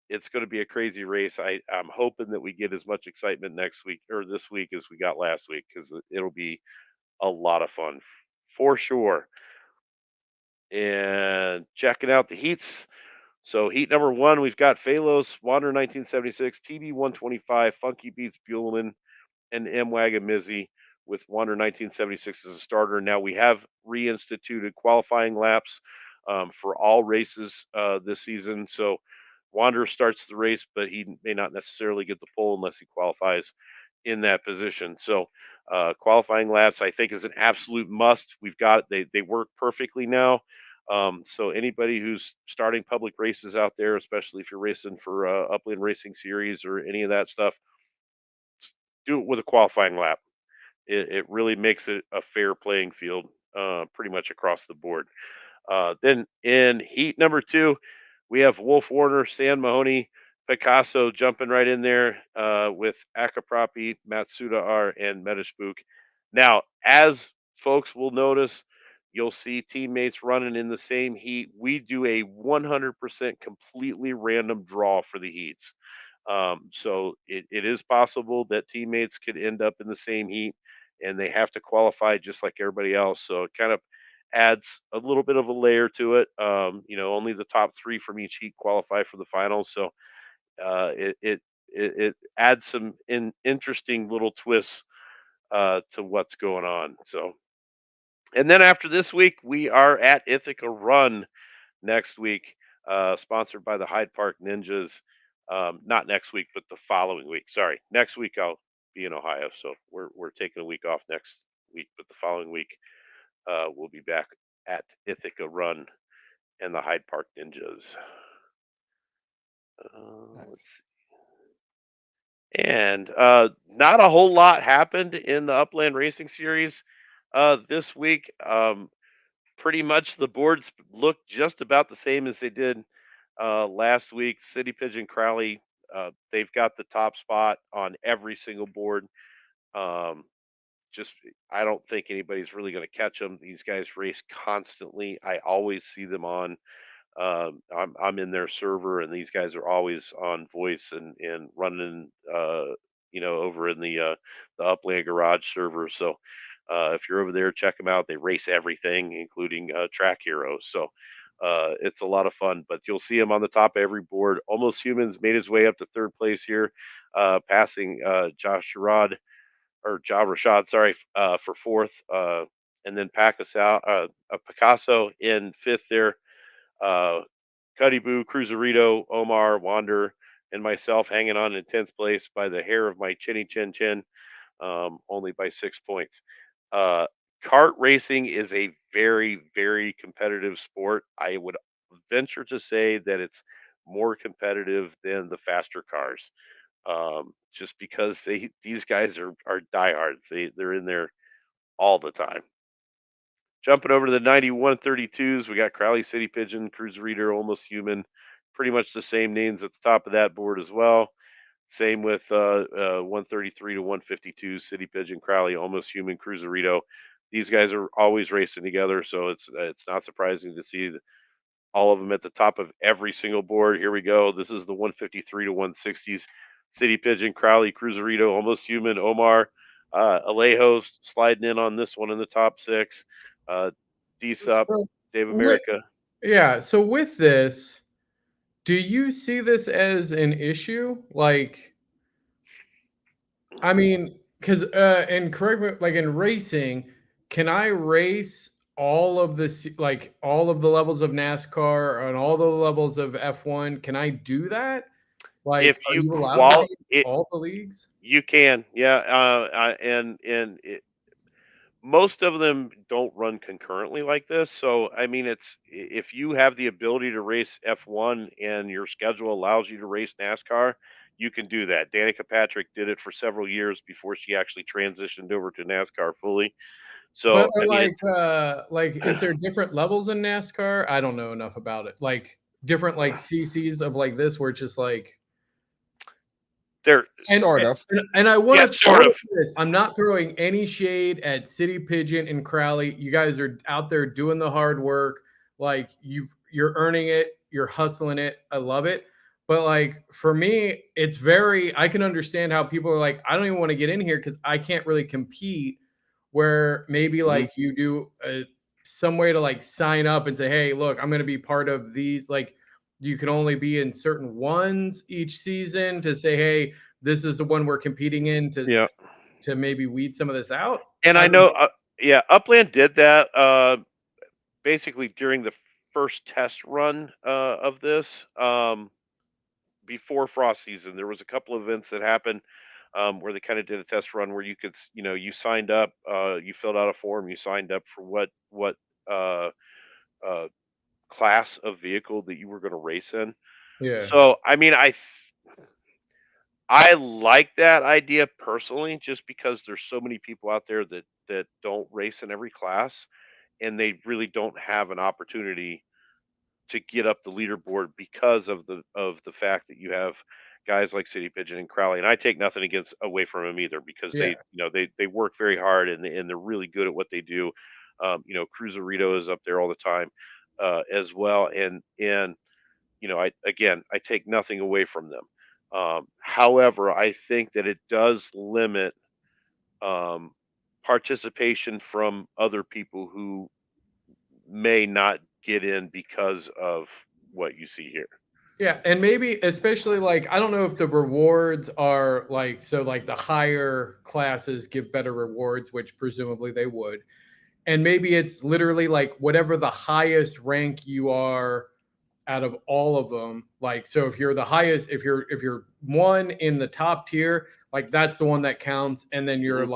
It's going to be a crazy race. I'm hoping that we get as much excitement next week or this week as we got last week because it'll be a lot of fun for sure. And checking out the heats. So heat number 1, we've got Phalos, Wander 1976, TB 125, Funky Beats Buellman, and M Wagon Mizzy with Wander 1976 as a starter. Now we have reinstituted qualifying laps for all races this season. So Wander starts the race, but he may not necessarily get the pole unless he qualifies in that position. So qualifying laps, I think, is an absolute must. We've got they work perfectly now. So anybody who's starting public races out there, especially if you're racing for Upland Racing Series or any of that stuff, do it with a qualifying lap. It really makes it a fair playing field, pretty much across the board. Then in heat number 2, we have Wolf Warner, San Mahoney, Picasso jumping right in there with Akaprapi, Matsuda R, and Metaspook. Now, as folks will notice, you'll see teammates running in the same heat. We do a 100% completely random draw for the heats. So it is possible that teammates could end up in the same heat and they have to qualify just like everybody else. So it kind of adds a little bit of a layer to it. Only the top 3 from each heat qualify for the finals. So it adds some interesting little twists to what's going on. So, and then after this week, we are at Ithaca Run next week, sponsored by the Hyde Park Ninjas. Not next week, but the following week. Sorry, next week I'll be in Ohio, so we're taking a week off next week. But the following week, we'll be back at Ithaca Run and the Hyde Park Ninjas. Let's Nice. see. And not a whole lot happened in the Upland Racing Series this week. Pretty much the boards look just about the same as they did last week. City Pigeon Crowley, they've got the top spot on every single board. Um, just I don't think anybody's really going to catch them. These guys race constantly. I always see them on. I'm in their server, and these guys are always on voice and running. Over in the Upland Garage server. So if you're over there, check them out. They race everything, including Track Heroes. So it's a lot of fun. But you'll see him on the top of every board. Almost Humans made his way up to third place here, passing Ja Rashad, sorry, for fourth, and then Picasso in fifth there. Uh, Cuddy Boo, Cruiserito, Omar, Wander, and myself hanging on in 10th place by the hair of my chinny chin chin, only by 6 points. Uh, Kart racing is a very, very competitive sport. I would venture to say that it's more competitive than the faster cars, just because these guys are diehards. They're in there all the time. Jumping over to the 9132s, we got Crowley City Pigeon, Cruise Reader, Almost Human, pretty much the same names at the top of that board as well. Same with 133 to 152, City Pigeon, Crowley, Almost Human, Cruiserito. These guys are always racing together, so it's not surprising to see all of them at the top of every single board. Here we go. This is the 153 to 160s, City Pigeon, Crowley, Cruiserito, Almost Human, Omar, Alejo sliding in on this one in the top 6. D-Sup, So Dave with, America. yeah, so with this, do you see this as an issue? Like, I mean, because and correct me, like in racing, can I race all of like all of the levels of NASCAR and all the levels of F1? Can I do that? Like, If are you you allowed to be in it, all the leagues? you can, yeah, and most of them don't run concurrently like this. So I mean, if you have the ability to race F1 and your schedule allows you to race NASCAR, you can do that. Danica Patrick did it for several years before she actually transitioned over to NASCAR fully. But So I mean, like, is there different levels in NASCAR? I don't know enough about it. Like different like CCs of like this, where it's just like they're and Sort of. and I want yeah, to sort of. say this. I'm not throwing any shade at City Pigeon and Crowley. You guys are out there doing the hard work. Like you're earning it. You're hustling it. I love it. But like for me, it's very. I can understand how people are like, I don't even want to get in here because I can't really compete. Where maybe Mhm. like you do some way to like sign up and say, hey, look, I'm going to be part of these. Like you can only be in certain ones each season to say, hey, this is the one we're competing in Yeah, to maybe weed some of this out. and I I don't know, know. yeah, Upland did that basically during the first test run of this. Before frost season, there was a couple of events that happened where they kind of did a test run where you could, you signed up, you filled out a form, you signed up for what uh, uh, class of vehicle that you were going to race in. Yeah. So, I mean, I like that idea personally, just because there's so many people out there that don't race in every class, and they really don't have an opportunity to get up the leaderboard because of the fact that you have guys like City Pigeon and Crowley. And I take nothing against away from them either, because Yeah. they work very hard, and they're really good at what they do. Cruzarito is up there all the time as well, and I take nothing away from them. However, I think that it does limit um, participation from other people who may not get in because of what you see here. Yeah, and maybe especially like I don't know if the rewards are like the higher classes give better rewards, which presumably they would. And maybe it's literally like whatever the highest rank you are out of all of them. Like so if you're the highest, if you're one in the top tier, like that's the one that counts, and then you're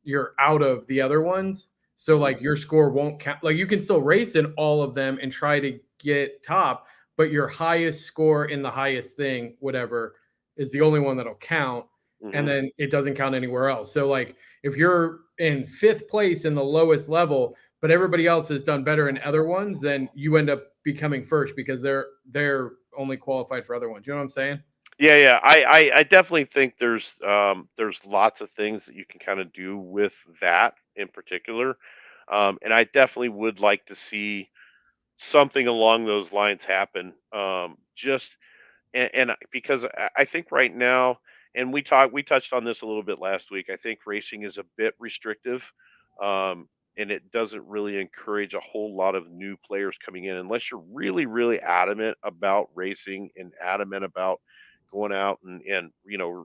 you're out of the other ones. So like your score won't count. Like you can still race in all of them and try to get top, but your highest score in the highest thing, whatever, is the only one that'll count. And then it doesn't count anywhere else. So like if you're in 5th place in the lowest level, but everybody else has done better in other ones, then you end up becoming first because they're only qualified for other ones. You know what I'm saying? Yeah. I definitely think there's lots of things that you can kind of do with that in particular, and I definitely would like to see something along those lines happen. Just and because I think right now, and we touched on this a little bit last week. I think racing is a bit restrictive, and it doesn't really encourage a whole lot of new players coming in unless you're really really adamant about racing and adamant about going out and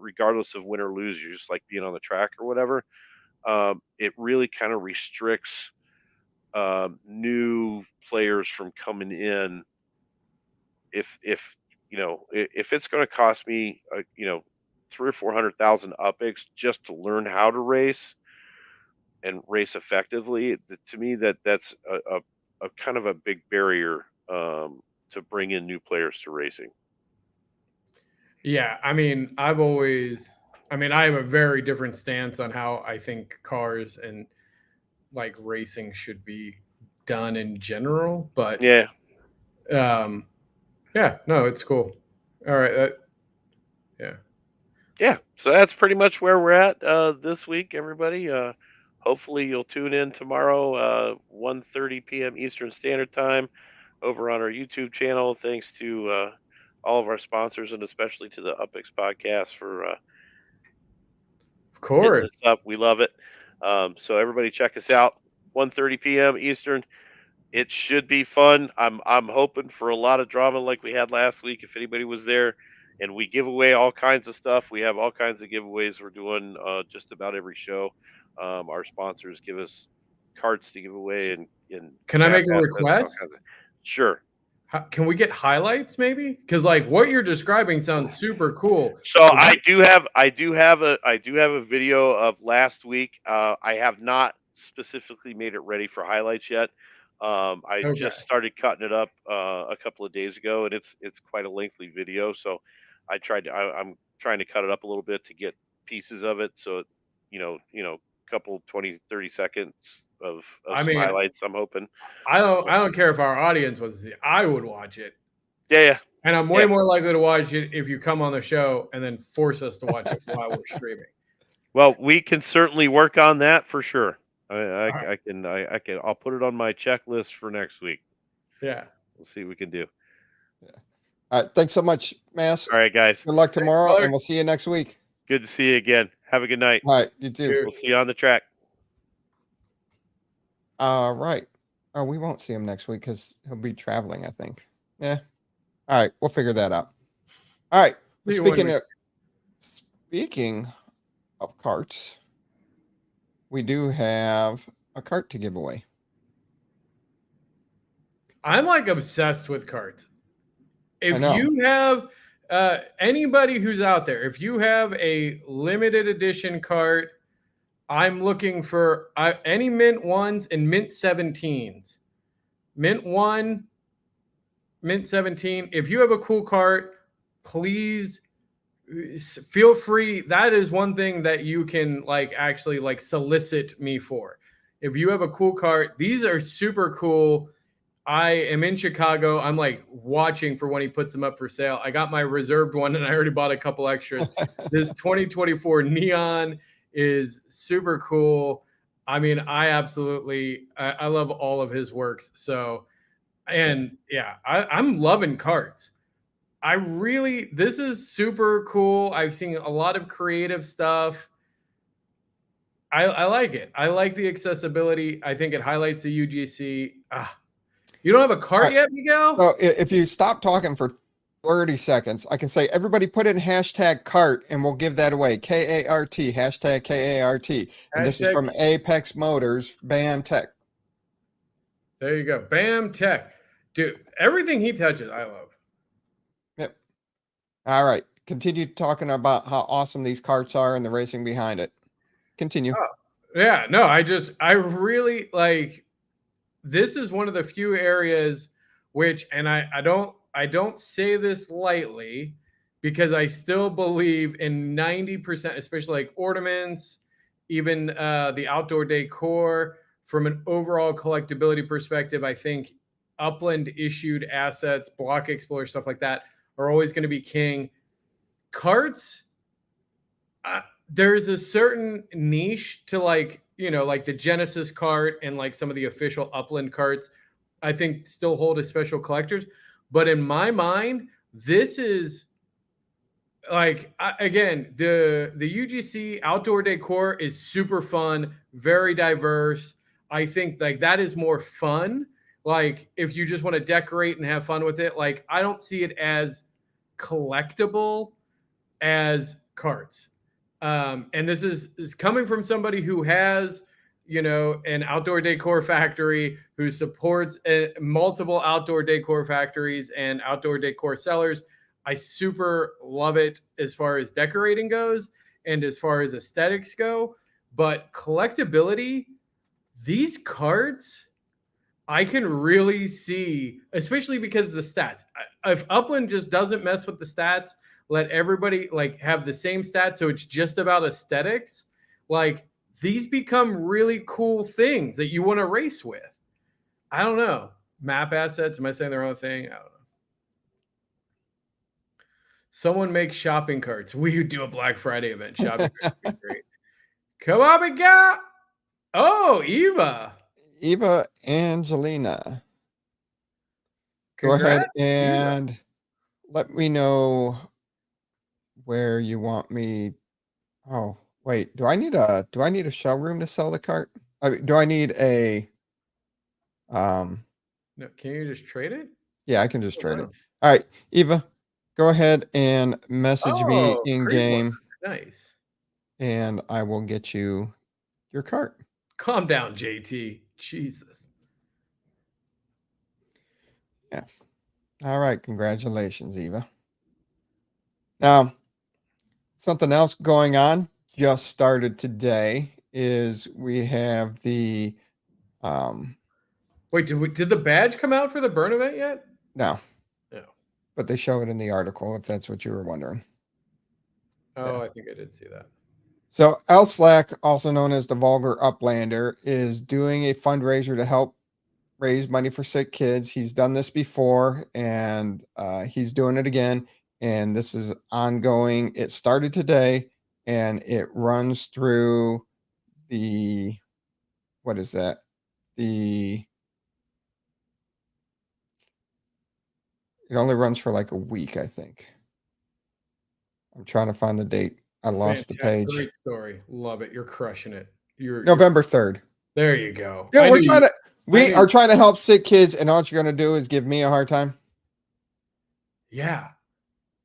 regardless of win or lose, you just like being on the track or whatever. It really kind of restricts new players from coming in. If it's going to cost me 300,000 or 400,000 UPX just to learn how to race and race effectively, to me that's a kind of a big barrier to bring in new players to racing. Yeah, I mean, I have a very different stance on how I think cars and like racing should be done in general, but Yeah. No, it's cool. All right, Yeah, so that's pretty much where we're at this week, everybody. Hopefully you'll tune in tomorrow, 1:30 p.m. Eastern Standard Time, over on our YouTube channel. Thanks to all of our sponsors, and especially to the UPX Podcast for of hitting course. this up. We love it. So everybody check us out, 1:30 p.m. Eastern. It should be fun. I'm hoping for a lot of drama like we had last week. If anybody was there, and we give away all kinds of stuff. We have all kinds of giveaways we're doing just about every show. Our sponsors give us carts to give away, and Can I make a all request? kinds of- Sure. Can we get highlights maybe? Because like what you're describing sounds super cool. So I do have a video of last week. I have not specifically made it ready for highlights yet. I just started cutting it up a couple of days ago, and it's quite a lengthy video. So I'm trying to cut it up a little bit to get pieces of it. So couple 20, 30 seconds of some highlights. I'm hoping. I don't care if our audience was. I would watch it. Yeah. And I'm way more likely to watch it if you come on the show and then force us to watch it while we're streaming. Well, we can certainly work on that for sure. I can. I'll put it on my checklist for next week. Yeah. We'll see what we can do. Yeah. All right. Thanks so much, Mass. All right, guys. Good luck tomorrow, and we'll see you next week. Good to see you again. Have a good night. All right. You too. We'll see you on the track. All right. Oh, we won't see him next week because he'll be traveling, I think. Yeah. All right. We'll figure that out. All right. Speaking of carts, we do have a cart to give away. I'm like obsessed with carts. If I know. you have anybody who's out there, if you have a limited edition cart, I'm looking for any mint 1s and mint 17s. Mint 1, mint 17. If you have a cool cart, please feel free. That is one thing that you can like actually like solicit me for. If you have a cool cart, these are super cool. I am in Chicago. I'm like watching for when he puts them up for sale. I got my reserved one and I already bought a couple extras. This 2024 Neon is super cool. I mean, I love all of his works. So, and yeah, I'm loving carts. This is super cool. I've seen a lot of creative stuff. I like it. I like the accessibility. I think it highlights the UGC. You don't have a cart yet, Miguel? So if you stop talking for 30 seconds, I can say, everybody put in hashtag cart and we'll give that away. K-A-R-T, hashtag K-A-R-T. And this is from Apex Motors, BAM Tech. There you go. BAM Tech. Dude, everything he touches, I love. Yep. All right. Continue talking about how awesome these carts are and the racing behind it. Continue. Oh, yeah, no, I really like, this is one of the few areas which, and I don't say this lightly, because I still believe in 90%, especially like ornaments, even the outdoor decor. From an overall collectability perspective, I think Upland issued assets, Block Explorer, stuff like that are always going to be king. Carts, there's a certain niche to like, you know, like the Genesis cart and like some of the official Upland carts, I think still hold as special collectors. But in my mind, this is like, again, the UGC outdoor decor is super fun, very diverse. I think like that is more fun. Like if you just want to decorate and have fun with it, like I don't see it as collectible as carts. And this is coming from somebody who has, you know, an outdoor decor factory, who supports multiple outdoor decor factories and outdoor decor sellers. I super love it as far as decorating goes and as far as aesthetics go. But collectability, these cards, I can really see, especially because of the stats. If Upland just doesn't mess with the stats, let everybody like have the same stats, so it's just about aesthetics, like these become really cool things that you want to race with. I don't know. Map assets, am I saying the wrong thing? I don't know. Someone make shopping carts. We do a Black Friday event. Shopping carts would be great. Come on, we got. Oh, Eva Angelina. Congrats, Go ahead and let me know where you want me. Oh, wait. Do I need a showroom to sell the cart? Do I need a No, can you just trade it? Yeah, I can just trade it. All right, Eva, go ahead and message me in game. Nice. And I will get you your cart. Calm down, JT. Jesus. Yeah. All right. Congratulations, Eva. Now, something else going on just started today is we have the Wait, did the badge come out for the burn event yet? No. No. But they show it in the article, if that's what you were wondering. Oh, yeah. I think I did see that. So Slack, also known as the Vulgar Uplander, is doing a fundraiser to help raise money for sick kids. He's done this before, and he's doing it again. And this is ongoing. It started today, and it runs through the, what is that? It only runs for like a week, I think. I'm trying to find the date. I lost the page. Great story. Love it. You're crushing it. November 3rd. There you go. Yeah, we are trying to help sick kids, and all you're going to do is give me a hard time. Yeah.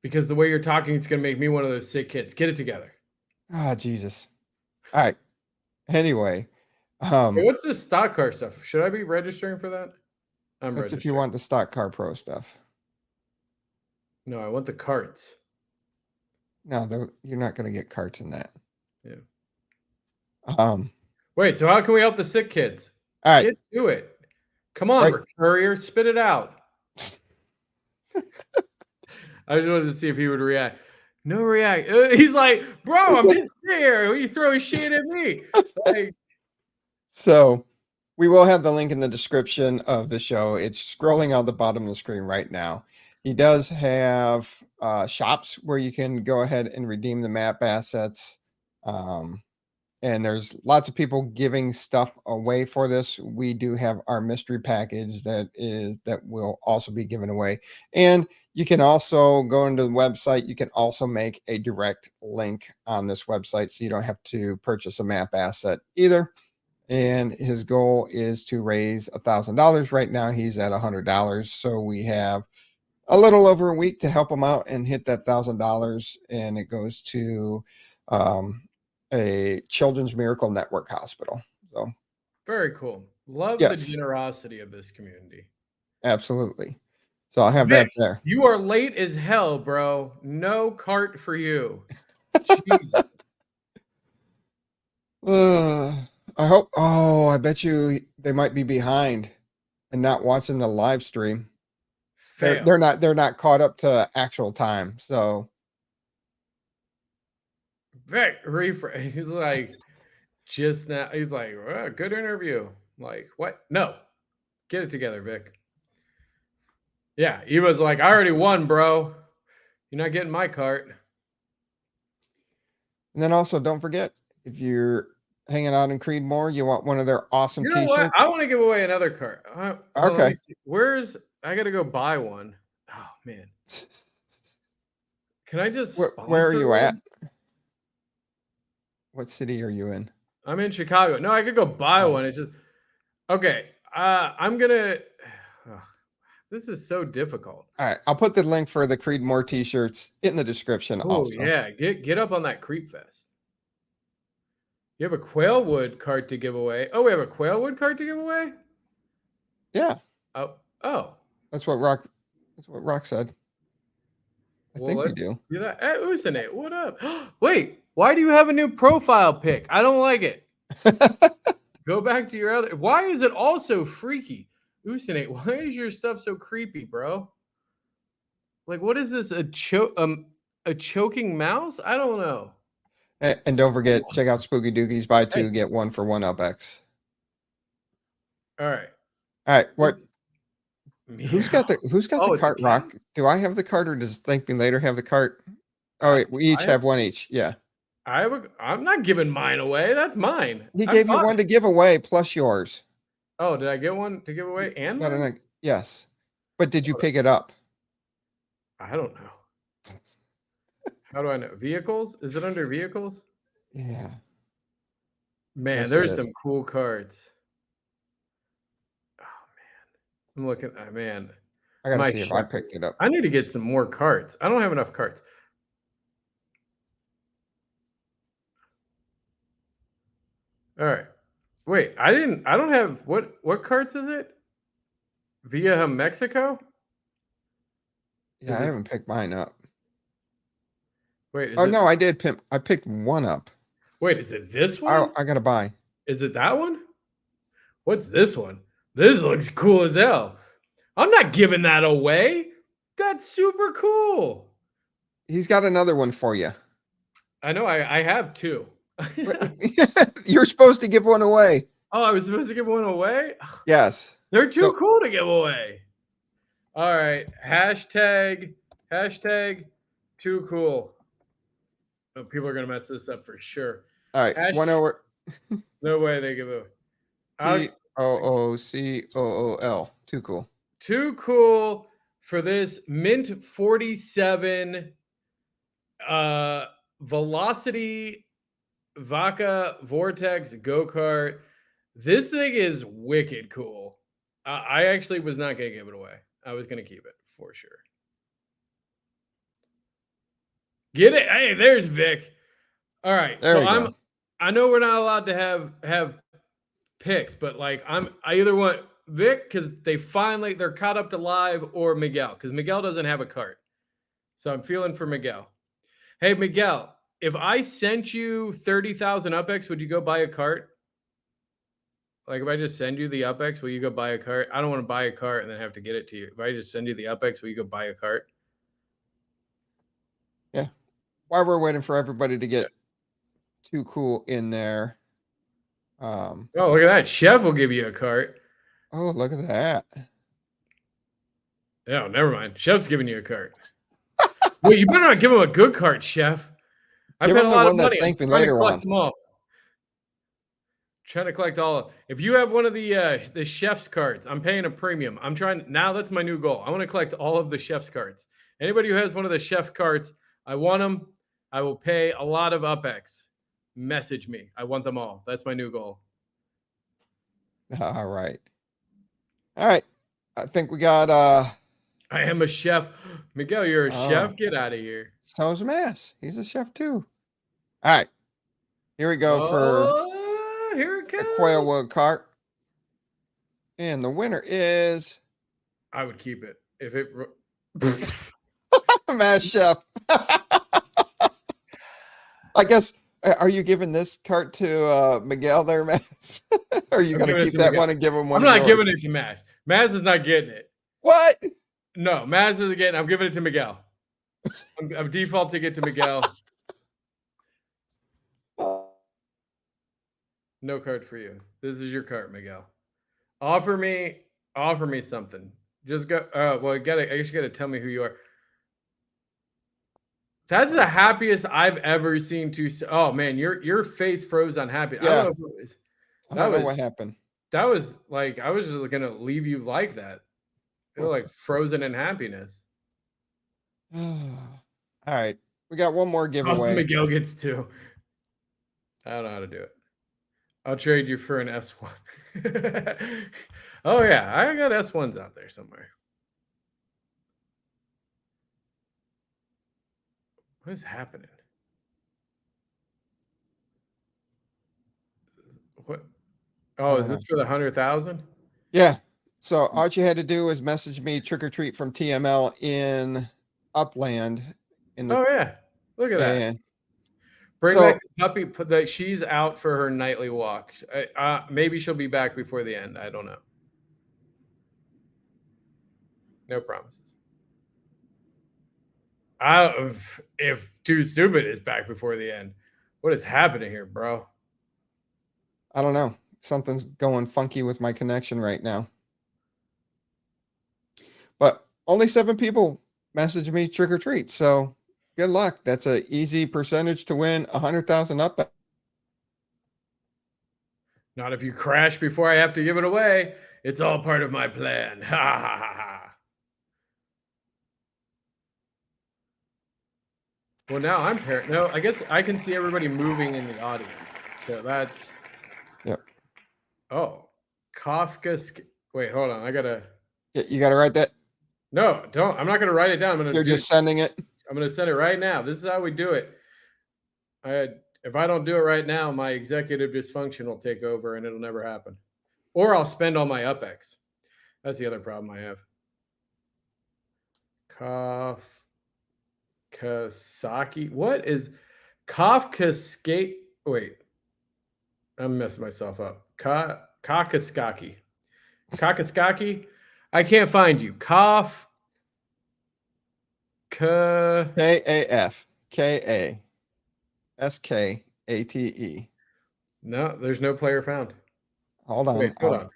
Because the way you're talking, it's going to make me one of those sick kids. Get it together. Ah, Jesus. All right. Anyway. Hey, what's this stock car stuff? Should I be registering for that? That's if you want the stock car pro stuff. No, I want the carts. No, you're not going to get carts in that. Yeah. Wait, so how can we help the sick kids? All right. Get to it. Come on, right. Courier, spit it out. I just wanted to see if he would react. No react. He's like, bro, It's I'm like- just here. You throwing shit at me? Like, So we will have the link in the description of the show. It's scrolling on the bottom of the screen right now. He does have shops where you can go ahead and redeem the map assets. And there's lots of people giving stuff away for this. We do have our mystery package that will also be given away. And you can also go into the website. You can also make a direct link on this website, so you don't have to purchase a map asset either. And his goal is to raise $1,000. Right now he's at $100. So we have a little over a week to help him out and hit that $1,000. And it goes to a Children's Miracle Network hospital. So very cool. Love Yes. the generosity of this community. absolutely. So I'll have Vic, that there. you are late as hell, bro. No cart for you. Jesus. I hope. Oh, I bet you they might be behind and not watching the live stream. Fail. They're not caught up to actual time. So Vic, refresh. He's like, just now. He's like, well, good interview. I'm like, what? No, get it together, Vic. Yeah, he was like, I already won, bro. You're not getting my cart. and then also don't forget, if you're hanging out in Creedmoor, you want one of their awesome You know t-shirts. what? I want to give away another cart. Hold on, let Okay. me see. Where's? I got to go buy one. Oh man, can I just? Where are sponsor you at? one? What city are you in? I'm in Chicago. No, I could go buy Oh. one. It's just okay. I'm gonna. This is so difficult. All right, I'll put the link for the Creedmoor t-shirts in the description. Oh Also, yeah, get up on that Creep Fest. You have a Quailwood cart to give away. Oh, we have a Quailwood cart to give away. yeah, Oh. that's what Rock said. I Well, think we let's do. do that. Hey, Usanate, what up? Wait, why do you have a new profile pic? I don't like it. Go back to your other. Why is it also freaky? Usanate, why is your stuff so creepy, bro? Like, what is this? A choking mouse? I don't know. And don't forget, check out Spooky Dookies. Buy two, get one for one UPX. All right. All right, what? Meow. Who's got the Oh, it's a cart? cat? Rock? Do I have the cart, or does ThankMeLater have the cart? Oh, wait, we each I have one each. Yeah, I'm not giving mine away. That's mine. he I'm gave you fine. one to give away plus yours. Oh, did I get one to give away and Got mine? yes, but did you pick it up? I don't know. How do I know? Vehicles? Is it under vehicles? Yeah. Man, Yes, it there's is. some cool cards. Oh man, I'm looking. Man, I gotta My see if I shepherd. picked it up. I need to get some more cards. I don't have enough cards. All right. Wait, I don't have what cards is it? Via Mexico? Yeah, Is I it- haven't picked mine up. Wait, is Oh it, no, I did I picked one up. Wait, is it this one? I gotta buy. Is it that one? What's this one? This looks cool as hell. I'm not giving that away. That's super cool. He's got another one for you. I know I have two. You're supposed to give one away. Oh, I was supposed to give one away? Yes. They're too So- cool to give away. All right. Hashtag too cool. Oh, people are going to mess this up for sure. All right. Hash- 1 hour. No way they give away. I'll- TOOCOOL. Too cool. Too cool for this Mint 47 Velocity Vaca Vortex go-kart. This thing is wicked cool. I actually was not going to give it away. I was going to keep it for sure. Get it? Hey, there's Vic. All right. There so we go. I know we're not allowed to have picks, but like I either want Vic because they're caught up to live, or Miguel because Miguel doesn't have a cart. So I'm feeling for Miguel. Hey Miguel, if I sent you 30,000 UPX, would you go buy a cart? Like if I just send you the UPX, will you go buy a cart? I don't want to buy a cart and then have to get it to you. If I just send you the UPX, will you go buy a cart? Yeah. while we're waiting for everybody to get too cool in there. Oh, look at that. Chef will give you a cart. Oh, look at that. Oh, never mind. Chef's giving you a cart. Well, you better not give him a good cart, Chef. I Give bet him a the lot one of that money. Thank Me I'm trying to Later collect wants. them all. Trying to collect all. If you have one of the chef's cards, I'm paying a premium. I'm trying now. That's my new goal. I want to collect all of the chef's cards. Anybody who has one of the chef cards, I want them. I will pay a lot of UPX. Message me. I want them all. That's my new goal. All right. I think we got I am a chef. Miguel, you're a Oh. chef? Get out of here. so's Mass. He's a chef too. All right. Here we go for Oh, here it the comes. Quailwood cart. And the winner is I would keep it. If it Mass Chef. I guess, are you giving this cart to Miguel there, Mass? Or are you I'm going to giving it keep to that Miguel. one and give him one I'm of not yours? giving it to Maz. Maz is not getting it. What? No, Maz is getting. I'm giving it to Miguel. I'm defaulting it to Miguel. No card for you. This is your cart, Miguel. Offer me something. Just go. Well, I guess you gotta tell me who you are. That's the happiest I've ever seen. Oh man, your face froze on happy. I Yeah. don't know if it was. I don't know what happened. That was like I was just gonna leave you like that. You're like frozen in happiness. All right. We got one more Austin giveaway. Miguel gets 2. I don't know how to do it. I'll trade you for an S1. Oh yeah, I got S1s out there somewhere. What is happening? What? Oh, is this for the 100,000? Yeah. So all you had to do was message me trick or treat from TML in Upland. Oh yeah, look at that. and Bring so- back the puppy. Put that she's out for her nightly walk. Maybe she'll be back before the end. I don't know. No promises. If Too Stupid is back before the end, what is happening here, bro? I don't know. Something's going funky with my connection right now. But only 7 people messaged me trick or treat. So good luck. That's an easy percentage to win 100,000 up. Not if you crash before I have to give it away. It's all part of my plan. Ha ha ha ha. Well, now I'm paired. No, I guess I can see everybody moving in the audience. So that's. Yep. Oh, Kafka. Wait, hold on. I gotta. You got to write that. No, don't. I'm not gonna write it down. I'm gonna. You're just sending it. I'm gonna send it right now. This is how we do it. If I don't do it right now, my executive dysfunction will take over, and it'll never happen. Or I'll spend all my UPX. That's the other problem I have. Kafkasaki. What is Kafkaskate? Wait, I'm messing myself up. Kakaskaki. Kakaskaki. I can't find you. KAF. KASKATE. No, there's no player found. Hold on. Wait, hold on.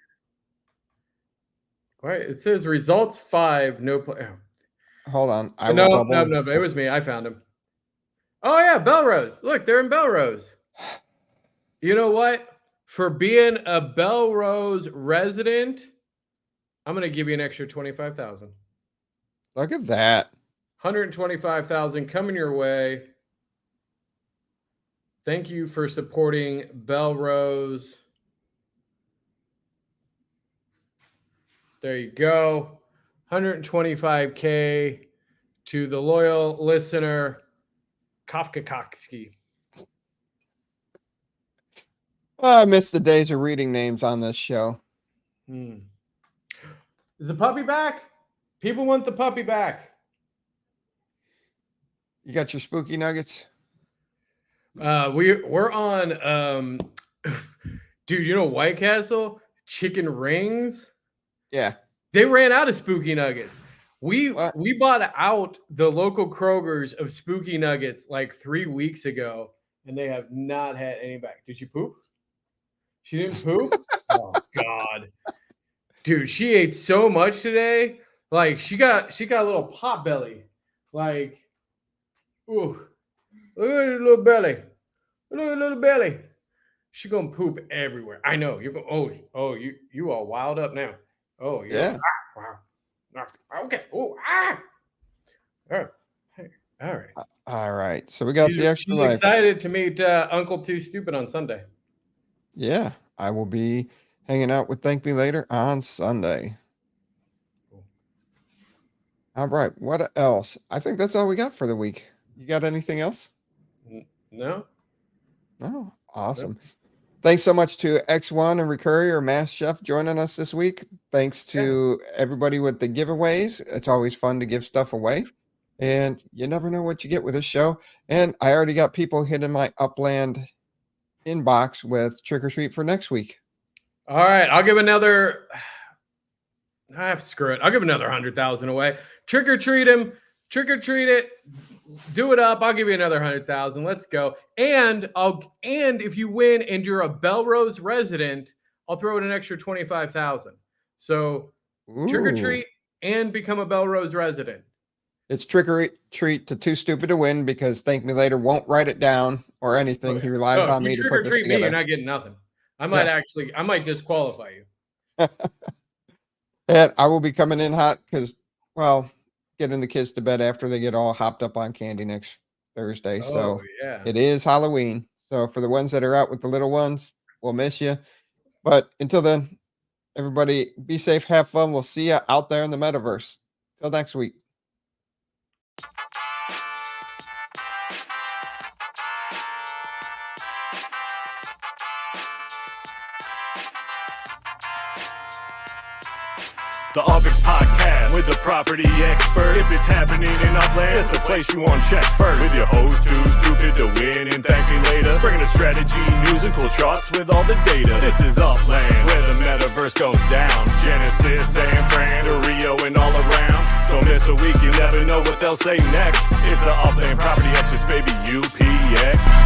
Wait, it says results 5, no play. Hold on. No, it was me. I found him. Oh yeah, Belrose. Look, they're in Belrose. You know what? For being a Belrose resident, I'm gonna give you an extra 25,000. Look at that. 125,000 coming your way. Thank you for supporting Belrose. There you go. 125K to the loyal listener, Kafkakovsky. I miss the days of reading names on this show. Is the puppy back? People want the puppy back. You got your spooky nuggets? We're on dude, you know White Castle chicken rings? Yeah. They ran out of spooky nuggets. We What? we bought out the local Kroger's of Spooky Nuggets like 3 weeks ago, and they have not had any back. Did she poop? She didn't poop? Oh God. Dude, she ate so much today. Like she got a little pot belly. Like, ooh, look at her little belly. Look at her little belly. She gonna poop everywhere. I know. You're going, you all wild up now. Oh, Yeah. Wow. Okay. Oh, ah. All right. All right. All right. So we got the extra She's life. excited to meet Uncle Too Stupid on Sunday. Yeah. I will be hanging out with ThankMeLater on Sunday. Cool. All right. What else? I think that's all we got for the week. You got anything else? No? Oh, awesome. Thanks so much to X1 and Recurrier Mass Chef joining us this week. Thanks to everybody with the giveaways. It's always fun to give stuff away. And you never know what you get with this show. And I already got people hitting my Upland inbox with trick or treat for next week. All right. I'll give another. Screw it. I'll give another 100,000 away. Trick or treat him. Trick or treat it. Do it up. I'll give you another 100,000. Let's go. And if you win and you're a Belrose resident, I'll throw in an extra 25,000. So trick or Ooh. treat and become a Belrose resident. It's trick or treat to Too Stupid to Win because ThankMeLater won't write it down or anything. He relies on me to trick put or this treat me, together. you're not getting nothing. I might disqualify you. And I will be coming in hot because, well, getting the kids to bed after they get all hopped up on candy next Thursday. So yeah. it is Halloween. So for the ones that are out with the little ones, we'll miss you. But until then, everybody be safe, have fun. We'll see you out there in the metaverse. Till next week. The UPX Podcast with the property expert. If it's happening in Upland, it's the place you want to check first. With your host Too Stupid to Win and ThankMeLater, bringing the strategy, news, and cool charts with all the data. This is Upland, where the metaverse goes down. Genesis, San Fran, to Rio, and all around. Don't miss a week, you never know what they'll say next. It's the Upland property experts, baby, UPX.